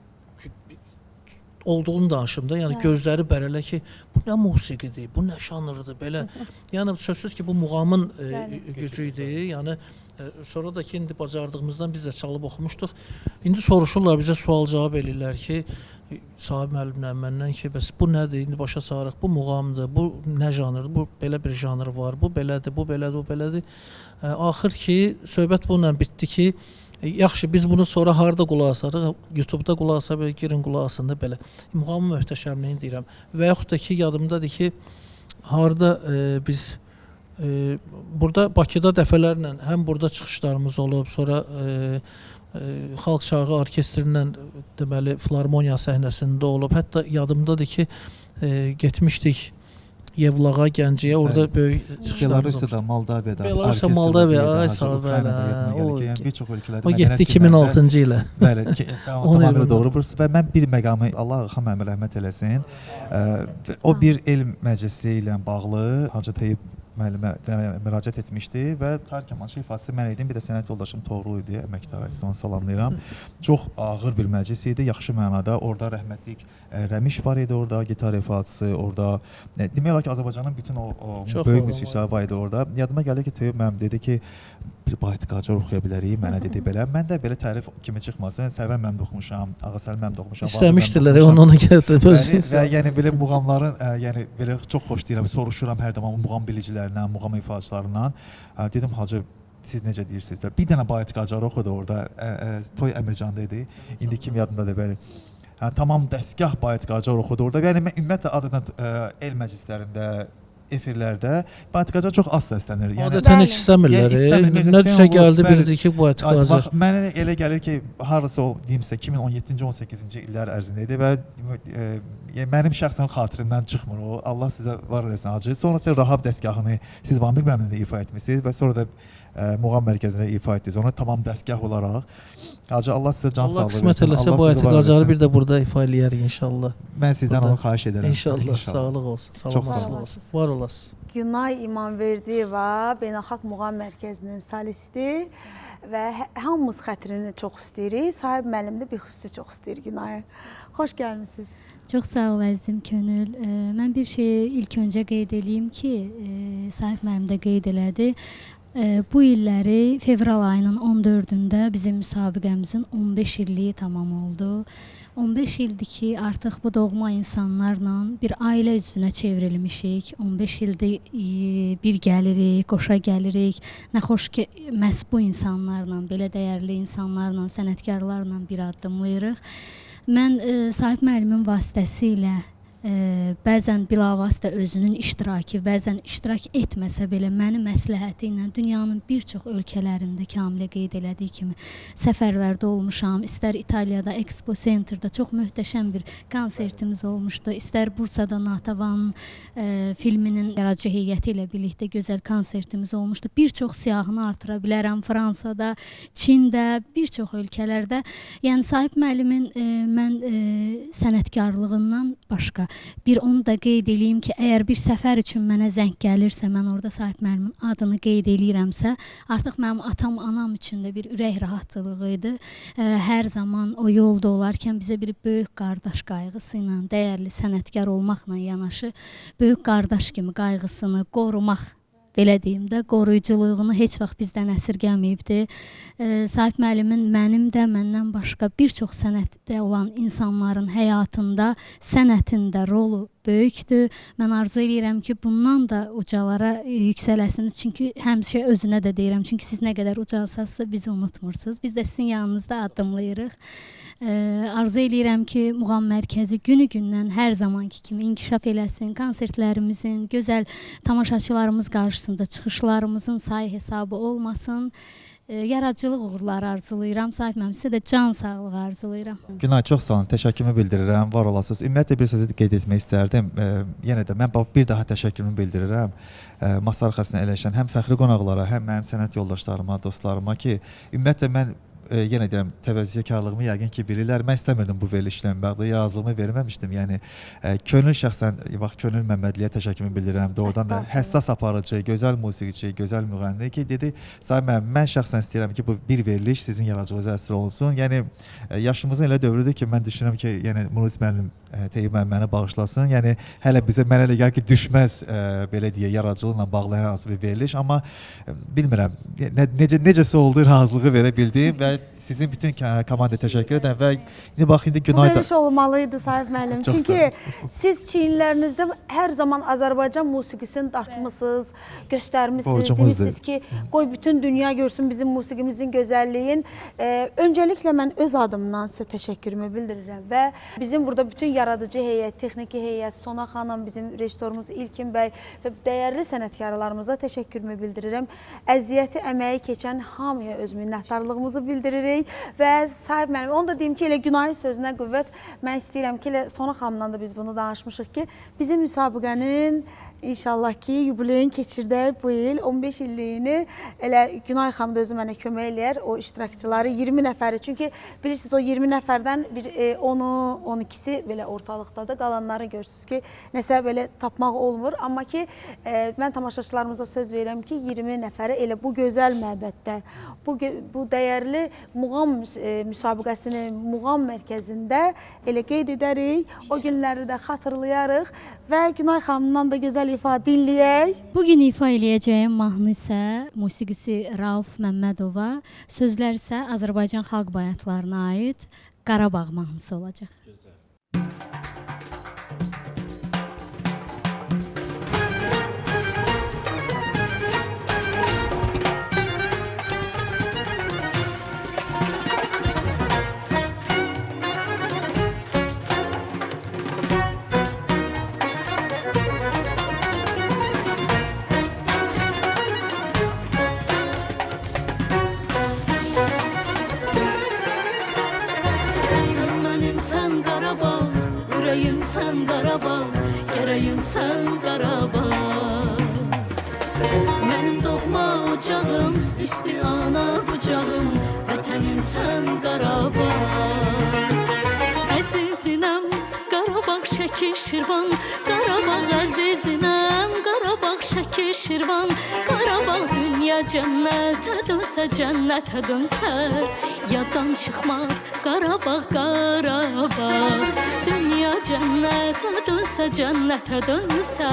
olduğunu danışımda, yəni gözləri bərələ ki, bu nə musiqidir, bu nə şanrıdır, belə. Yəni sözsüz ki, bu muğamın gücü idi. Yəni sonra da ki, indi bacardığımızdan biz də çalıb oxumuşduq. İndi soruşurlar, bizə sual-cavab eləyirlər ki, Sahib müəllimlə məndən ki, bəs bu nədir? İndi başa sarıq, bu muğamdır, bu nə janrdır, bu belə bir janr var, bu belədir, bu belədir, bu belədir. Axır ki, söhbət bununla bitdi ki, yaxşı, biz bunu sonra harada qulaq asarıq? YouTube-da qulaq asa belə, girin qulaq asında belə. Muğamın möhtəşəmliyini deyirəm. Və yaxud da ki, yadımdadır ki, harada biz burada Bakıda dəfələrlə həm burada çıxışlarımız olub, sonra Xalq Çağı orkestrlə deməli Filarmoniya səhnəsində olub. Hətta yadımdadır ki, getmişdik Yevlağa, Gəncəyə, orada böyük çıxışlarımız olmuşdu. Belarusiyada, Moldaviyada, Belarusiyada, Moldaviyada, ay sağ ol, bəli. Bir çox ölkələrdə o getdi 2006-cı ilə. Bəli, tamamilə doğrudur. Və mən bir məqamı, Allah Xan müəllimə rəhmət eləsin, o bir elm məclisi ilə bağlı Hacı Teyyub müəllimə müraciət etmişdi və tar kamança ifadəsi mən idim, bir də sənət yoldaşım Toğrul idi, əməkdar idi, onu salamlayıram. Çox ağır bir məclis idi, yaxşı mənada. Orada rəhmətlik Rəmiş var idi, orada gitar ifadəsi, orada demək olar ki, Azərbaycanın bütün o böyük musiqiçiləri var idi orada. Yadıma gəldi ki, Teyyub müəllim dedi ki, bir Bayat Qacar oxuya bilərik, mənə dedi belə. Mən də belə tərif kimi çıxmasın, Sərvər müəllim də oxumuşam, Ağasəlim müəllim də oxumuşam. İstəmişdilər, ona gəldi. Və yəni belə muğamların, yəni belə çox xoşlayıram, soruşuram hər zaman muğam bilicilərindən, muğam ifaçılarından. Dedim, Hacı, siz necə deyirsiniz də? Bir dənə Bayat Qacar oxudu orada, Toy Əmircanda idi, indi kim yadımdadır belə. Tamam dəstgah Bayat Qacar oxudu orada. Yəni ümumiyyətlə adından el məclislərində, efirlərdə Bayat Qacar çox az səslənir. Adətən heç istəmirlər. Nə düşə gəldi, bildi ki, Bayat Qacar. Mənə elə gəlir ki, harası o, deyimsə, 2017-18-ci illər ərzində idi və mənim şəxsən xatirimdən çıxmır o. Allah sizə var eləsin, Hacı. Sonra siz Rahab dəstgahını siz Vanbil müəllimlə ifa etmişsiniz və sonra da Muğam mərkəzində ifa etdiniz. Onu tamam dəstgah olaraq. Hacı, Allah sizə can sağlığı versin. Allah qismət eləsə Bayat Qacarı bir də burada ifa eləyərik inşallah. Mən sizdən onu xahiş edərəm. İnşallah, sağlıq olsun, salamat olsun. Var olasın. Günay İmamverdiyeva Beynəlxalq Muğam Mərkəzinin solisti. və hamımız xətrini çox istəyirik. Sahib müəllim də bir xüsusi çox istəyir Günayı. Xoş gəlmisiniz. Çox sağ ol əzizim könül. Mən bir şeyi ilk öncə qeyd edeyim ki, Sahib müəllim də qeyd elədi. Bu illəri fevral ayının 14-də bizim müsabiqəmizin 15 illiyi tamam oldu. 15 ildir ki, artıq bu doğma insanlarla bir ailə üzvünə çevrilmişik. 15 ildir bir gəlirik, qoşa gəlirik. Nə xoş ki, məhz bu insanlarla, belə dəyərli insanlarla, sənətkarlarla bir addımlayırıq. Mən Sahib müəllimin vasitəsilə bəzən bilavasitə özünün iştirakı, bəzən iştirak etməsə belə mənim məsləhəti ilə dünyanın bir çox ölkələrində Kamilə qeyd elədiyi kimi səfərlərdə olmuşam. İstər İtaliyada Expo Center'da çox möhtəşəm bir konsertimiz olmuşdu. İstər Bursada Natavanın filminin yaradıcı heyəti ilə birlikdə gözəl konsertimiz olmuşdu. Bir çox siyahını artıra bilərəm. Fransada, Çində, bir çox ölkələrdə. Yəni Sahib müəllimin mən sənətkarlığından başqa bir onu da qeyd eləyim ki, əgər bir səfər üçün mənə zəng gəlirsə, mən orada Sahib müəllimin adını qeyd eləyirəmsə, artıq mənim atam, anam üçün də bir ürək rahatçılığı idi. Hər zaman o yolda olarkən bizə bir böyük qardaş qayğısı ilə, dəyərli sənətkar olmaqla yanaşı, böyük qardaş kimi qayğısını qorumaq, belə deyim də, qoruyuculuğunu heç vaxt bizdən əsirgəməyibdi. Sahib müəllimin mənim də, məndən başqa bir çox sənətdə olan insanların həyatında, sənətində rolu böyükdür. Mən arzu edirəm ki, bundan da ucalara yüksələsiniz. Çünki həmişə özünə də deyirəm, çünki siz nə qədər ucalsazsa bizi unutmursunuz. Biz də sizin yanınızda addımlayırıq. Arzu edirəm ki, Muğam Mərkəzi günü-gündən hər zamanki kimi inkişaf eləsin. Konsertlərimizin, gözəl tamaşaçılarımız qarşısında çıxışlarımızın sayı hesabı olmasın. Yaradıcılıq uğurları arzulayıram. Sahib müəllim, sizə də can sağlığı arzulayıram. Günay, çox sağ olun, təşəkkürümü bildirirəm, var olasınız. Ümumiyyətlə bir sözü qeyd etmək istərdim. Yenə də mən bir daha təşəkkürümü bildirirəm. Masa arxasına əyləşən həm fəxri qonaqlara, həm mənim sənət yoldaşlarıma, dostlarıma ki, ümumiyyətlə mən yenə deyirəm, təvəzzükarlığımı yəqin ki bilirlər. Mən istəmirdim bu verilişlə bağlı, razılığımı verməmişdim. Yəni könül şəxsən, bax Könül Məmmədliyə təşəkkürümü bildirirəm. Doğrudan da həssas aparıcı, gözəl musiqiçi, gözəl müğənni ki, dedi, Sahib müəllim, mən şəxsən istəyirəm ki, bu bir veriliş sizin yaradıcılığınıza əsir olsun. Yəni yaşımızın elə dövrüdür ki, mən düşünürəm ki, yəni Munis müəllim Teyyub müəllim məni bağışlasın. Yəni hələ bizə mənə elə gəlir ki, düşməz belə deyə yaradıcılıqla bağlı hər hansı bir veriliş, amma bilmirəm necəsə oldu, razılığı verə bildim və sizin bütün komandaya təşəkkür edirəm və indi bax indi Günay da... Bu veriş olmalıydı Sahib müəllim. Çünki siz çiyinlərinizdə hər zaman Azərbaycan musiqisini dartmışsınız, göstərmişsiniz. Deyirsiniz ki, qoy bütün dünya görsün bizim musiqimizin gözəlliyin. Öncəliklə mən öz adımdan sizə təşəkkürümü bildirirəm və bizim burada bütün yaradıcı heyət, texniki heyət, Sona xanım, bizim rejissorumuz İlkin bəy və dəyərli sənətkarlarımıza təşəkkürümü bildirirəm. Əziyyəti, əməyi keçən hamıya öz minnətdarlığımızı bildiririk və Sahib müəllim, onu da deyim ki, elə Günayın sözünə qüvvət, mən istəyirəm ki, elə Sona xanımdan da biz bunu danışmışıq ki, bizim müsabiqənin İnşallah ki, yubileyin keçirdək bu il 15 illiyini. Elə Günay xanım da özü mənə kömək eləyər, o iştirakçıları 20 nəfəri. Çünki bilirsiniz, o 20 nəfərdən 10-u, 12-si belə ortalıqda da qalanları görürsünüz ki, nəsə belə tapmaq olmur. Amma ki, mən tamaşaçılarımıza söz verirəm ki, 20 nəfəri elə bu gözəl məbəddə, bu dəyərli Muğam müsabiqəsinin Muğam mərkəzində elə qeyd edərik, o günləri də xatırlayarıq və Günay xanımdan da gözəl ifa dinləyək. Bugün ifa eləyəcəyim mahnı isə musiqisi Rauf Məmmədova, sözlər isə Azərbaycan xalq bayatlarına aid Qarabağ mahnısı olacaq. Sən Qarabağ, gərəyim sən Qarabağ. Mənim doğma ocağım, isti ana qucağım, vətənim sən Qarabağ. Əzizinəm, Qarabağ, Şəki, Şirvan, Qarabağ əzizinəm, Qarabağ, Şəki, Şirvan, Qarabağ dünya Dünya cənnətə dönsə, cənnətə dönsə, yaddan çıxmaz Qarabağ, Qarabağ. Dünya cənnətə dönsə, cənnətə dönsə,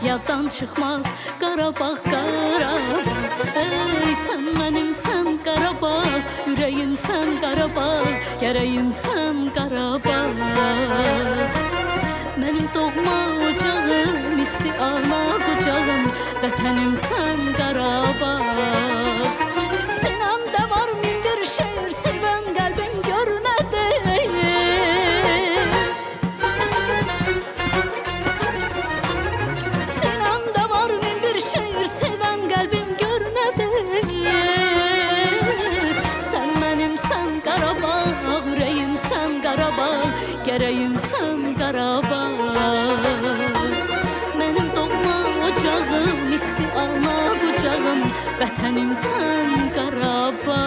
yaddan çıxmaz Qarabağ, Qarabağ. Ey sən mənimsən Qarabağ, ürəyimsən Qarabağ, gərəyimsən Qarabağ. Mənim doğma ocağım, isti ana qucağım, vətənimsən Qarabağ. Sinəmdə var min bir şeir, sevən qəlbim görmədi. Sinəmdə var min bir şeir, sevən qəlbim görmədi. Sən mənimsən Qarabağ, ürəyimsən Qarabağ, gərəyimsən Qarabağ. Mənim doğma ocağım, isti ana qucağım, vətənimsən Qarabağ.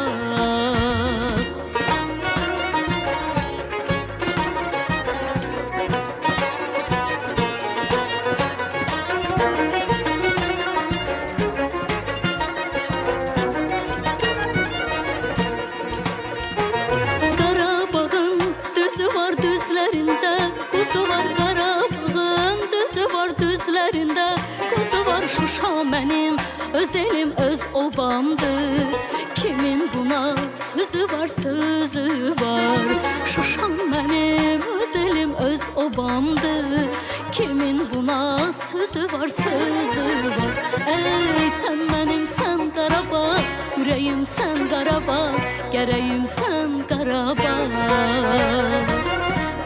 Qarabağın düzü var düzlərində, quzu var Qarabağın düzü var düzlərində, quzu var Şuşa mənim öz elim öz obamdır. Kimin buna sözü var sözü var, Şuşam mənim öz elim öz obamdır. Kimin buna sözü var sözü var. Ey sən mənimsən Qarabağ, ürəyimsən Qarabağ, gərəyimsən Qarabağ.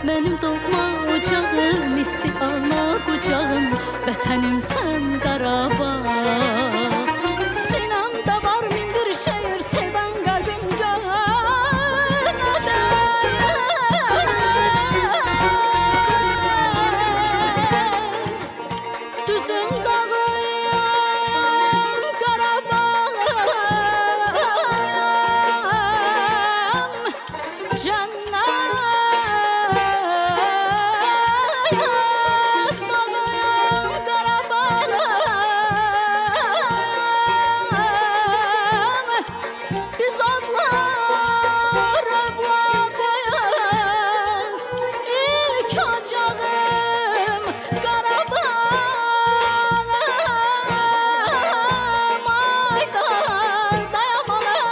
Mənim doğma ocağım, isti ana qucağım, vətənimsən Qarabağ. Sinəmdə var min bir şeir, sevən qəlbim görmədi. Düzüm dağıyam Qarabağım, cənnət bağıyam Qarabağım. Biz adlar övladıyıq, ilk ocağım Qarabağım. Ayda dayamalı.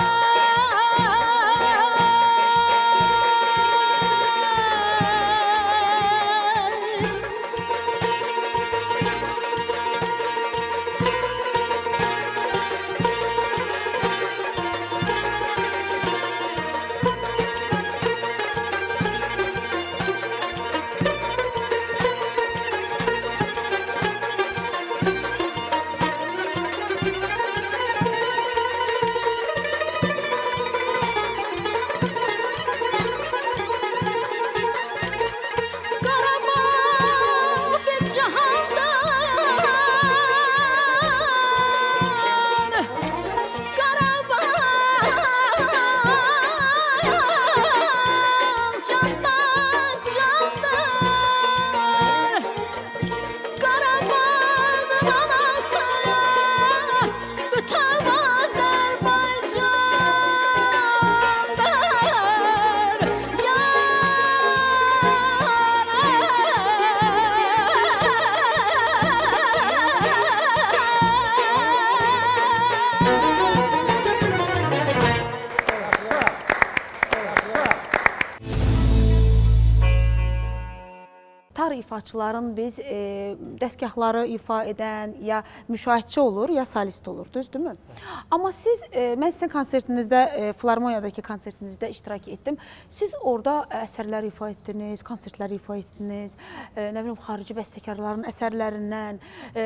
Qarabağ bir cahandan, Qarabağ candan candan. Qarabağın anası bütöv Azərbaycandır. Tar ifaçıların biz dəstgahları ifa edən ya müşahidçi olur, ya solist olur, düzdürmü? Amma siz, mən sizin konsertinizdə, Filarmoniyadakı konsertinizdə iştirak etdim. Siz orada əsərlər ifa etdiniz, konsertlər ifa etdiniz, nə bilim, xarici bəstəkarların əsərlərindən.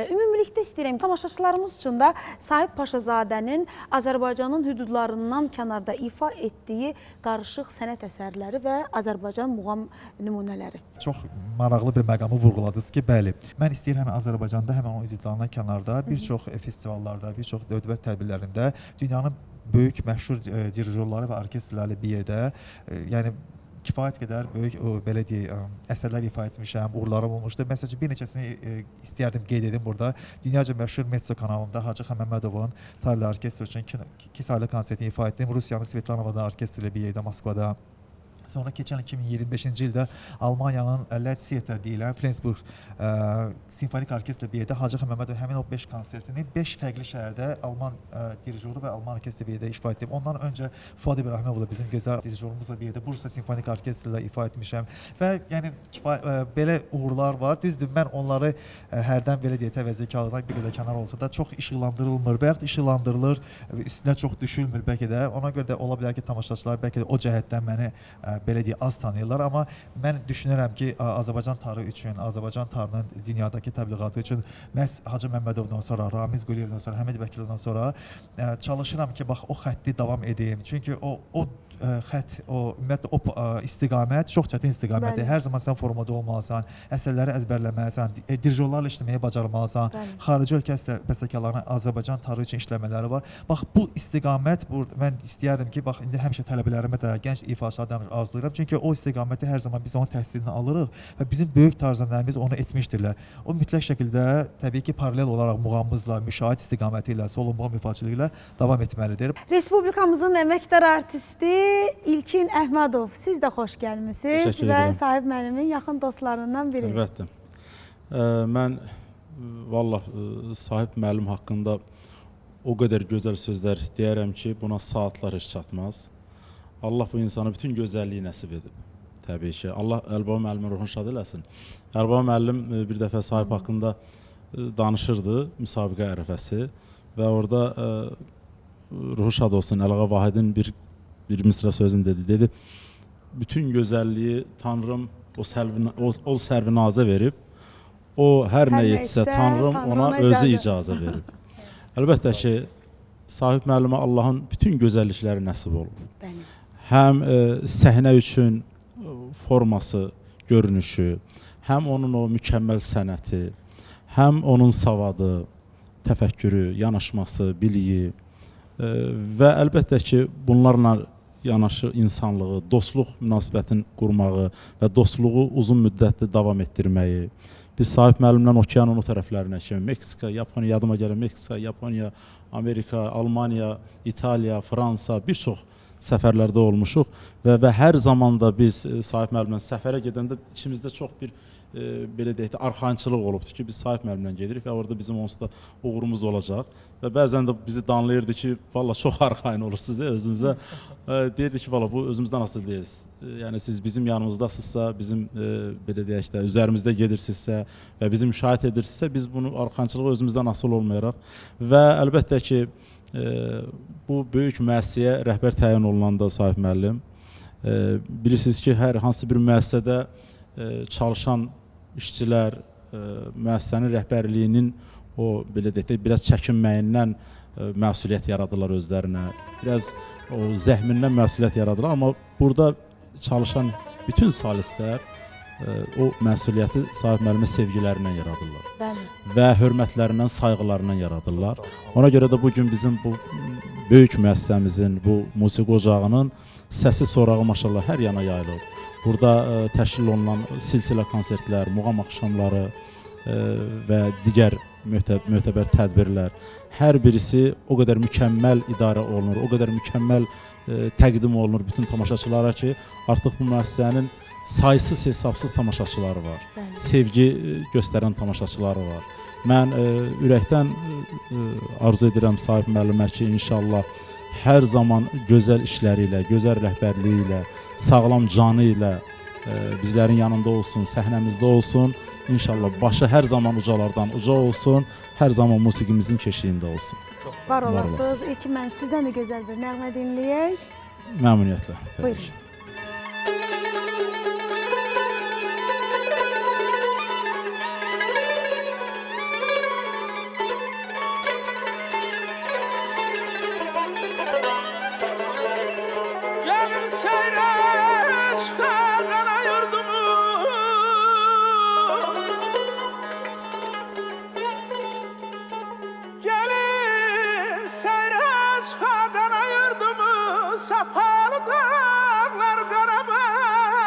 Ümumilikdə istəyirəm, tamaşaçılarımız üçün də Sahib Paşazadənin Azərbaycanın hüdudlarından kənarda ifa etdiyi qarışıq sənət əsərləri və Azərbaycan muğam nümunələri. Çox maraqlı bir məqamı vurğuladınız ki, bəli, mən istəyirəm Azərbaycanda həmin o hüdudlarından kənarda bir çox festivallarda, bir çox dövlət tədbirlərində dünyanın böyük məşhur dirijorları və orkestrləri bir yerdə, yəni kifayət qədər böyük belə deyək, əsərlər ifa etmişəm, uğurlarım olmuşdu. Məsələn, bir neçəsini istəyərdim qeyd edim burada. Dünyaca məşhur Metso kanalında Hacı Məmmədovun Tarla Orkestri üçün 2 saylı konsertini ifa etdim. Rusiyanın Svetlanova'da orkestri ilə bir yerdə Moskvada. Sonra keçən 2025-ci ildə Almaniyanın Leipzig-də deyilən Flensburg simfonik orkestri bir yerdə Hacı Məmmədov həmin o 5 konsertini 5 fərqli şəhərdə Alman dirijoru və Alman orkestri bir yerdə ifa etdim. Ondan öncə Fuad İbrahimovla bizim gözəl dirijorumuzla bir yerdə Bursa simfonik orkestri ilə ifa etmişəm və yəni belə uğurlar var. Düzdür, mən onları hərdən belə deyə təvəzzü kağıdına bir qədər kənar olsa da çox işıqlandırılmır. Bəlkə də işıqlandırılır, üstünə çox düşülmür bəlkə də. Ona görə də ola bilər ki, tamaşaçılar bəlkə də o cəhətdən məni belə deyək, az tanıyırlar, amma mən düşünürəm ki, Azərbaycan tarixi üçün, Azərbaycan tarixinin dünyadakı təbliğatı üçün məhz Hacı Məmmədovdan sonra, Ramiz Quliyevdən sonra, Həmid Vəkilовdan sonra çalışıram ki, bax, o xətti davam edeyim. Çünki o xətt, ümumiyyətlə o istiqamət çox çətin istiqamətdir. Hər zaman sən formada olmalısan, əsərləri əzbərləməlisən, dirijorlarla işləməyi bacarmalısan, xarici ölkə bəstəkarlarının Azərbaycan tarixi üçün işləmələri var. Bax, bu istiqamət, mən istəyərdim ki, bax, indi həmişə tələbələrimə də, gənc ifaçılardan arzulayıram. Çünki o istiqaməti hər zaman biz onun təhsilini alırıq və bizim böyük tarzənlərimiz onu etmişdirlər. O mütləq şəkildə, təbii ki, paralel olaraq muğamımızla, müşahid istiqaməti ilə, solo muğam ifaçılığı ilə davam etməlidir. Respublikamızın əməkdar artisti İlkin Əhmədov, siz də xoş gəlmisiniz və Sahib müəllimin yaxın dostlarından biri. Əlbəttə. Mən vallah Sahib müəllim haqqında o qədər gözəl sözlər deyərəm ki, buna saatlar heç çatmaz. Allah bu insana bütün gözəlliyi nəsib edib. Təbii ki, Allah Əlibaba müəllimin ruhunu şad eləsin. Əlibaba müəllim bir dəfə Sahib haqqında danışırdı, müsabiqə ərəfəsi və orada ruhu şad olsun, Əliağa Vahidin bir misra sözünü dedi, bütün gözəlliyi Tanrım o sərvinazə verib, o hər nə etsə Tanrım ona özü icazə verib. Əlbəttə ki, Sahib müəllimə Allahın bütün gözəllikləri nəsib olub. Həm səhnə üçün forması, görünüşü, həm onun o mükəmməl sənəti, həm onun savadı, təfəkkürü, yanaşması, biliyi və əlbəttə ki, bunlarla yanaşı insanlığı, dostluq münasibətini qurmağı və dostluğu uzun müddətli davam etdirməyi. Biz Sahib müəllimlə okeanın o tərəflərinə kimi, Meksika, Yaponiya, yadıma gələn Meksika, Yaponiya, Amerika, Almaniya, İtaliya, Fransa, bir çox səfərlərdə olmuşuq və hər zaman da biz Sahib müəllimlə səfərə gedəndə içimizdə çox bir belə deyək də arxayınçılıq olubdur ki, biz Sahib müəllimlə gedirik və orada bizim onsuz da uğurumuz olacaq və bəzən də bizi danlayırdı ki, valla çox arxayın olursunuz özünüzə. Deyirdi ki, valla bu özümüzdən asılı deyilsiniz. Yəni siz bizim yanımızdasınızsa, bizim belə deyək də üzərimizdə gedirsinizsə və bizi müşahidə edirsinizsə, biz bunu arxayınçılığı özümüzdən asılı olmayaraq və əlbəttə ki, bu böyük müəssisəyə rəhbər təyin olunanda Sahib müəllim, bilirsiniz ki, hər hansı bir müəssisədə çalışan işçilər müəssisənin rəhbərliyinin o belə deyək də biraz çəkinməyindən məsuliyyət yaradırlar özlərinə, biraz o zəhmindən məsuliyyət yaradırlar, amma burada çalışan bütün salistlər o məsuliyyəti Sahib müəllimə sevgilərindən yaradırlar və hörmətlərindən, sayğılarından yaradırlar. Ona görə də bugün bizim bu böyük müəssisəmizin, bu musiqi ocağının səsi sorağı maşallah hər yana yayılır. Burada təşkil olunan silsilə konsertlər, muğam axşamları və digər mötəbər tədbirlər, hər birisi o qədər mükəmməl idarə olunur, o qədər mükəmməl təqdim olunur bütün tamaşaçılara ki, artıq bu müəssisənin saysız hesabsız tamaşaçıları var, sevgi göstərən tamaşaçıları var. Mən ürəkdən arzu edirəm Sahib müəllimə ki, inşallah hər zaman gözəl işləri ilə, gözəl rəhbərliyi ilə, sağlam canı ilə bizlərin yanında olsun, səhnəmizdə olsun. İnşallah başı hər zaman ucalardan uca olsun, hər zaman musiqimizin keşiyində olsun. Var olasınız. İlkin müəllim, sizdən də gözəl bir nəğmə dinləyək. Məmnuniyyətlə. Buyurun. Sapalı dağlar qaramaz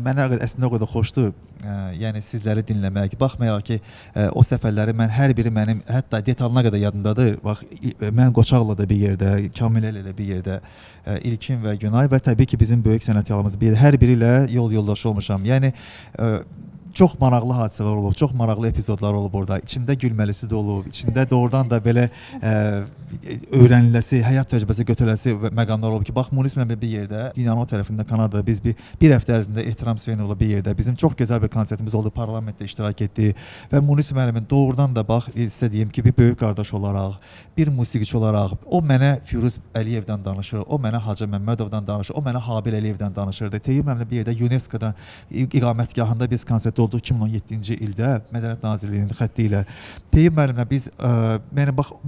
Mənə əslində o qədər xoşdur, yəni sizləri dinləmək. Baxmayaraq ki, o səfərləri mən hər biri mənim hətta detalına qədər yadımdadır. Bax, mən Qoçaqla da bir yerdə, Kamilə ilə bir yerdə, İlkin və Günay və təbii ki, bizim böyük sənətkarlarımız bir hər biri ilə yol yoldaşı olmuşam. Yəni çox maraqlı hadisələr olub, çox maraqlı epizodlar olub orada. İçində gülməlisi də olub, içində doğrudan da belə öyrəniləsi, həyat təcrübəsi götürüləsi məqamlar olub ki, bax Munis müəllim bir yerdə, dünyanın o tərəfində Kanadada biz bir həftə ərzində Ehtiram Hüseynovla bir yerdə bizim çox gözəl bir konsertimiz oldu, parlamentdə iştirak etdi və Munis müəllimin doğrudan da bax sizə deyim ki, bir böyük qardaş olaraq, bir musiqiçi olaraq o mənə Firuz Əliyevdən danışır, o mənə Hacı Məmmədovdan danışır, o mənə Habil Əliyevdən danışırdı. Teyyub müəllim bir yerdə UNESCO-da iqamətgahında biz konsertdə oldu 2017-ci ildə Mədəniyyət Nazirliyinin xətti ilə. Teyyub müəllimlə biz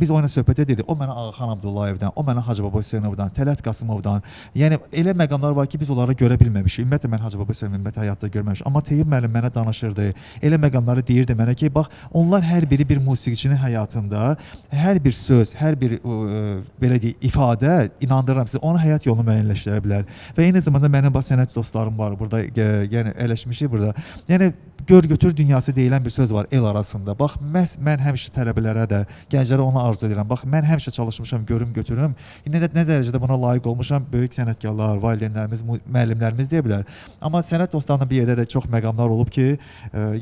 o ilə söhbət edirdik. O mənə Ağaxan Abdullayevdən, o mənə Hacıbaba Hüseynovdan, Tələt Qasımovdan. Yəni elə məqamlar var ki, biz onları görə bilməmişik. Ümumiyyətlə mən Hacıbaba Hüseynovu həyatda görməmişəm. Amma Teyyub müəllim mənə danışırdı. Elə məqamları deyirdi mənə ki, bax, onlar hər biri bir musiqiçinin həyatında hər bir söz, hər bir belə deyək, ifadə, inandırıram sizə, onun həyat yolunu müəyyənləşdirə bilər. Və eyni zamanda mənim bax sənət dostlarım var burada, yəni ələşmişik burada. Yəni gör-götür dünyası deyilən bir söz var el arasında. Bax, məhz mən həmişə tələbələrə də, gənclərə onu arzu edirəm. Bax, mən həmişə çalışmışam, görüm, götürüm. Nə dərəcədə buna layiq olmuşam, böyük sənətkarlar, valideynlərimiz, müəllimlərimiz deyə bilər. Amma sənət dostlarının bir yerdə də çox məqamlar olub ki,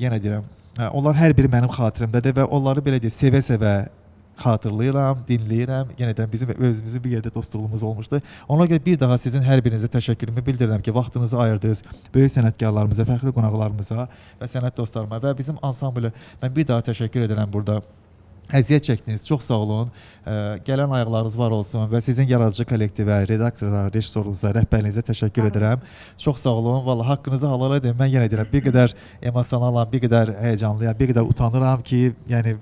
yenə deyirəm, onlar hər biri mənim xatirimdədir və onları belə deyək, sevə-sevə xatırlayıram, dinləyirəm. Yenə də bizim özümüzün bir yerdə dostluğumuz olmuşdu. Ona görə bir daha sizin hər birinizə təşəkkürümü bildirirəm ki, vaxtınızı ayırdınız böyük sənətkarlarımıza, fəxri qonaqlarımıza və sənət dostlarıma və bizim ansamblə mən bir daha təşəkkür edirəm burada. Əziyyət çəkdiniz, çox sağ olun. Gələn ayaqlarınız var olsun və sizin yaradıcı kollektivə, redaktora, rejissorunuza, rəhbərliyinizə təşəkkür edirəm. Çox sağ olun. Vallahi haqqınızı halal edin. Mən yenə deyirəm, bir qədər emosionalam, bir qədər həyəcanlıyam, bir qədər utanıram ki, yəni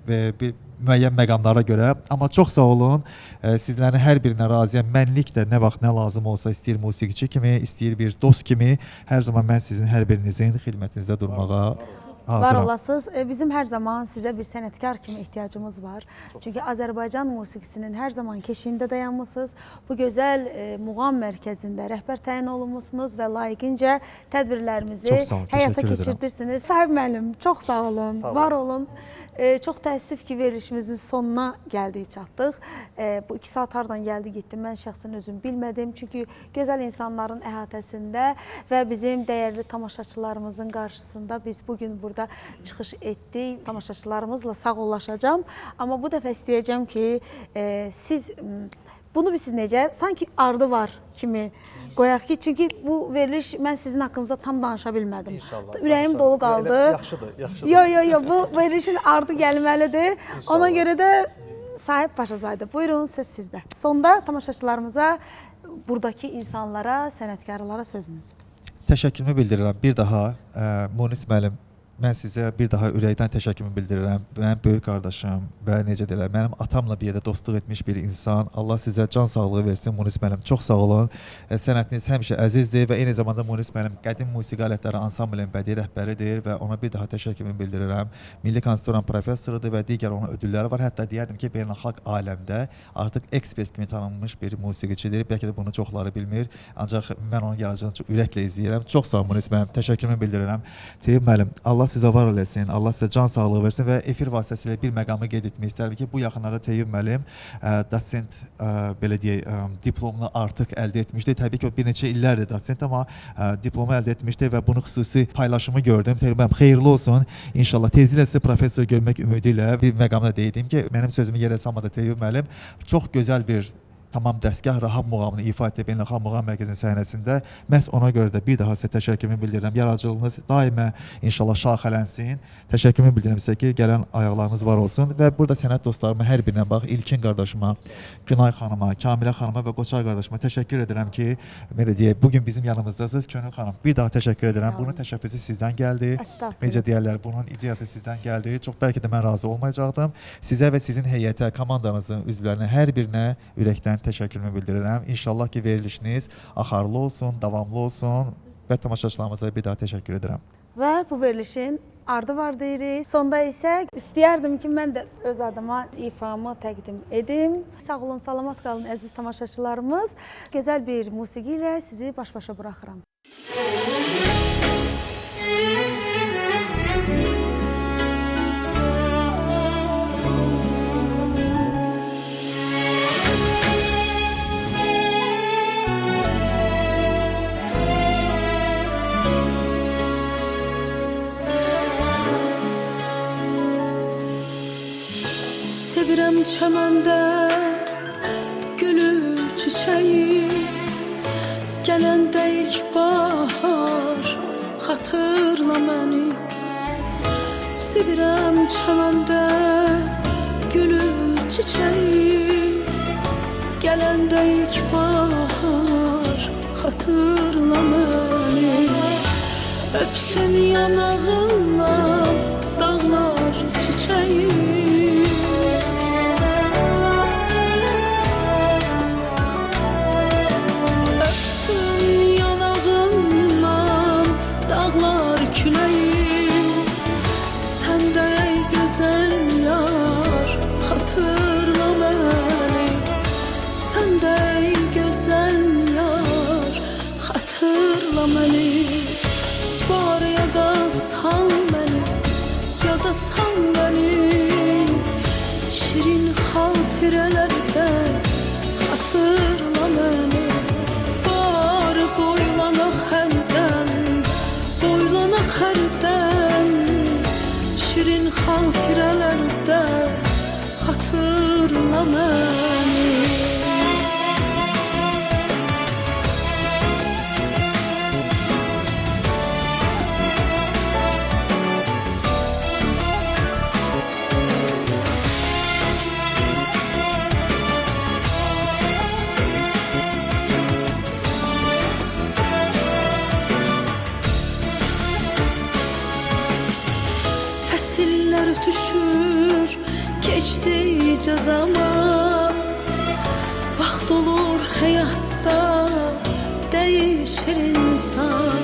müəyyən məqamlara görə. Amma çox sağ olun. Sizlərin hər birinə razıyam. Mənlik də nə vaxt nə lazım olsa, istəyir musiqiçi kimi, istəyir bir dost kimi, hər zaman mən sizin hər birinizin xidmətinizdə durmağa var olasınız. Bizim hər zaman sizə bir sənətkar kimi ehtiyacımız var. Çünki Azərbaycan musiqisinin hər zaman keşiyində dayanmışsınız. Bu gözəl muğam mərkəzində rəhbər təyin olunmusunuz və layiqincə tədbirlərimizi həyata keçirdirsiniz. Sahib müəllim, çox sağ olun, var olun. Çox təəssüf ki, verilişimizin sonuna gəldik, çatdıq. Bu 2 saat hardan gəldi, getdi, mən şəxsən özüm bilmədim. Çünki gözəl insanların əhatəsində və bizim dəyərli tamaşaçılarımızın qarşısında biz bugün burada çıxış etdik. Tamaşaçılarımızla sağollaşacağım. Amma bu dəfə istəyəcəm ki, bunu siz necə, sanki ardı var kimi qoyaq ki, çünki bu veriliş mən sizin haqqınızda tam danışa bilmədim. Ürəyim dolu qaldı. Yaxşıdır. Yox, bu verilişin ardı gəlməlidir. Ona görə də Sahib Paşazaydı. Buyurun, söz sizdə. Sonda tamaşaçılarımıza, buradakı insanlara, sənətkarlara sözünüz. Təşəkkürümü bildirirəm. Bir daha Munis müəllim, mən sizə bir daha ürəkdən təşəkkürümü bildirirəm. Mənim böyük qardaşım və necə deyirlər, mənim atamla bir yerdə dostluq etmiş bir insan. Allah sizə can sağlığı versin Munis müəllim. Çox sağ olun. Sənətiniz həmişə əzizdir və eyni zamanda Munis müəllim qədim musiqi alətləri ansamblinin bədii rəhbəridir və ona bir daha təşəkkürümü bildirirəm. Milli konservatoriyanın professorudur və digər onun ödülləri var. Hətta deyərdim ki, beynəlxalq aləmdə artıq ekspert kimi tanınmış bir musiqiçidir. Bəlkə də bunu çoxları bilmir. Ancaq mən onun yaradıcılığını çox ürəklə izləyirəm. Çox sağ olun Munis müəllim. Təşəkkürümü bildirirəm. Teyyub müəllim, Allah sizə var eləsin, Allah sizə can sağlığı versin və efir vasitəsilə bir məqamı qeyd etmək istərəm ki, bu yaxınlarda Teyyub müəllim dosent, belə deyək, diplomunu artıq əldə etmişdi. Təbii ki, o bir neçə illərdir dosent, amma diplomu əldə etmişdi və bunu xüsusi paylaşımı gördüm. Teyyub müəllim, xeyirli olsun. İnşallah tezliklə sizi professor görmək ümidi ilə bir məqamda deydim ki, mənim sözümü yerə salmadı Teyyub müəllim. Çox gözəl bir tamam dəstgah Rahab muğamını ifa etdi Beynəlxalq Muğam Mərkəzinin səhnəsində. Məhz ona görə də bir daha sizə təşəkkürümü bildirirəm. Yaradıcılığınız daimə inşallah şaxələnsin. Təşəkkürümü bildirirəm sizə ki, gələn ayaqlarınız var olsun və burada sənət dostlarıma hər birinə bax, İlkin qardaşıma, Günay xanıma, Kamilə xanıma və Qoçar qardaşıma təşəkkür edirəm ki, belə deyək, bugün bizim yanımızdasınız. Könül xanım, bir daha təşəkkür edirəm. Bunun təşəbbüsü sizdən gəldi. Necə deyərlər, bunun ideyası sizdən gəldi. Çox bəlkə də mən razı olmayacaqdım. Sizə və sizin heyətə, komandanızın üzvlərinə hər birinə ürəkdən təşəkkürümü bildirirəm. İnşallah ki, verilişiniz axarlı olsun, davamlı olsun və tamaşaçılarımıza bir daha təşəkkür edirəm. Və bu verilişin ardı var deyirik. Sonda isə istəyərdim ki, mən də öz adıma ifamı təqdim edim. Sağ olun, salamat qalın əziz tamaşaçılarımız. Gözəl bir musiqi ilə sizi baş-başa buraxıram. Sevirəm çəməndə gülür çiçəyi, gələndə ilk bahar xatırla məni. Sevirəm çəməndə gülür çiçəyi, gələndə ilk bahar xatırla məni. Öpsün yanağından dağlar çiçeği. Öpsün yanağından dağlar küleği. Sen de ey güzel yar hatırla beni. Sen de ey güzel yar hatırla beni. Var ya da sal beni, ya da sal beni. Şirin hatirelerde hatırla beni. Var boylanak herden, boylanak herden. Şirin hatirelerde hatırla beni. Fəsillər ötüşür, keçdikcə zaman. Vaxt olur həyatda, dəyişir insan.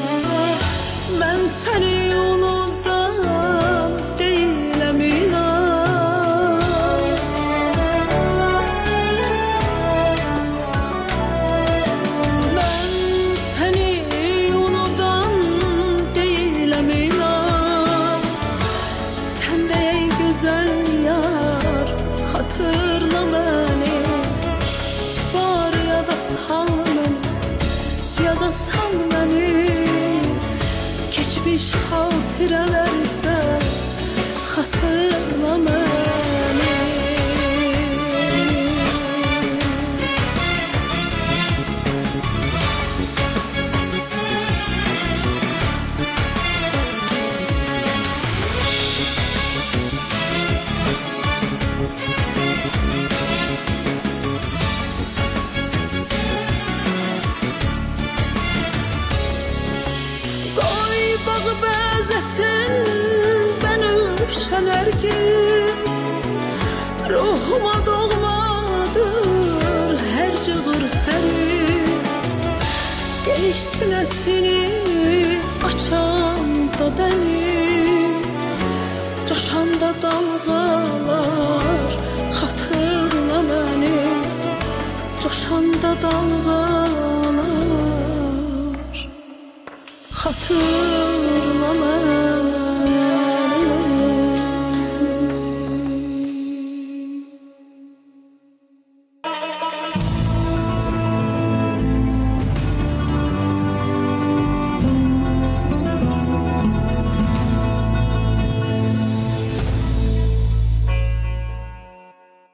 Mən səni unudan deyiləm inan. Mən səni unudan deyiləm inan. Sen de ey güzel yar hatırla beni. Var ya da sal beni, ya da sal beni. Geçmiş hatirelerde hatırla beni. Qoy bağı bəzəsin bənövşə nərgiz. Ruhuma doğmadır hər cığır həris. Geniş sinəsini açan da dəniz. Coşanda dalğalar hatırla məni. Coşanda dalğalar hatırla.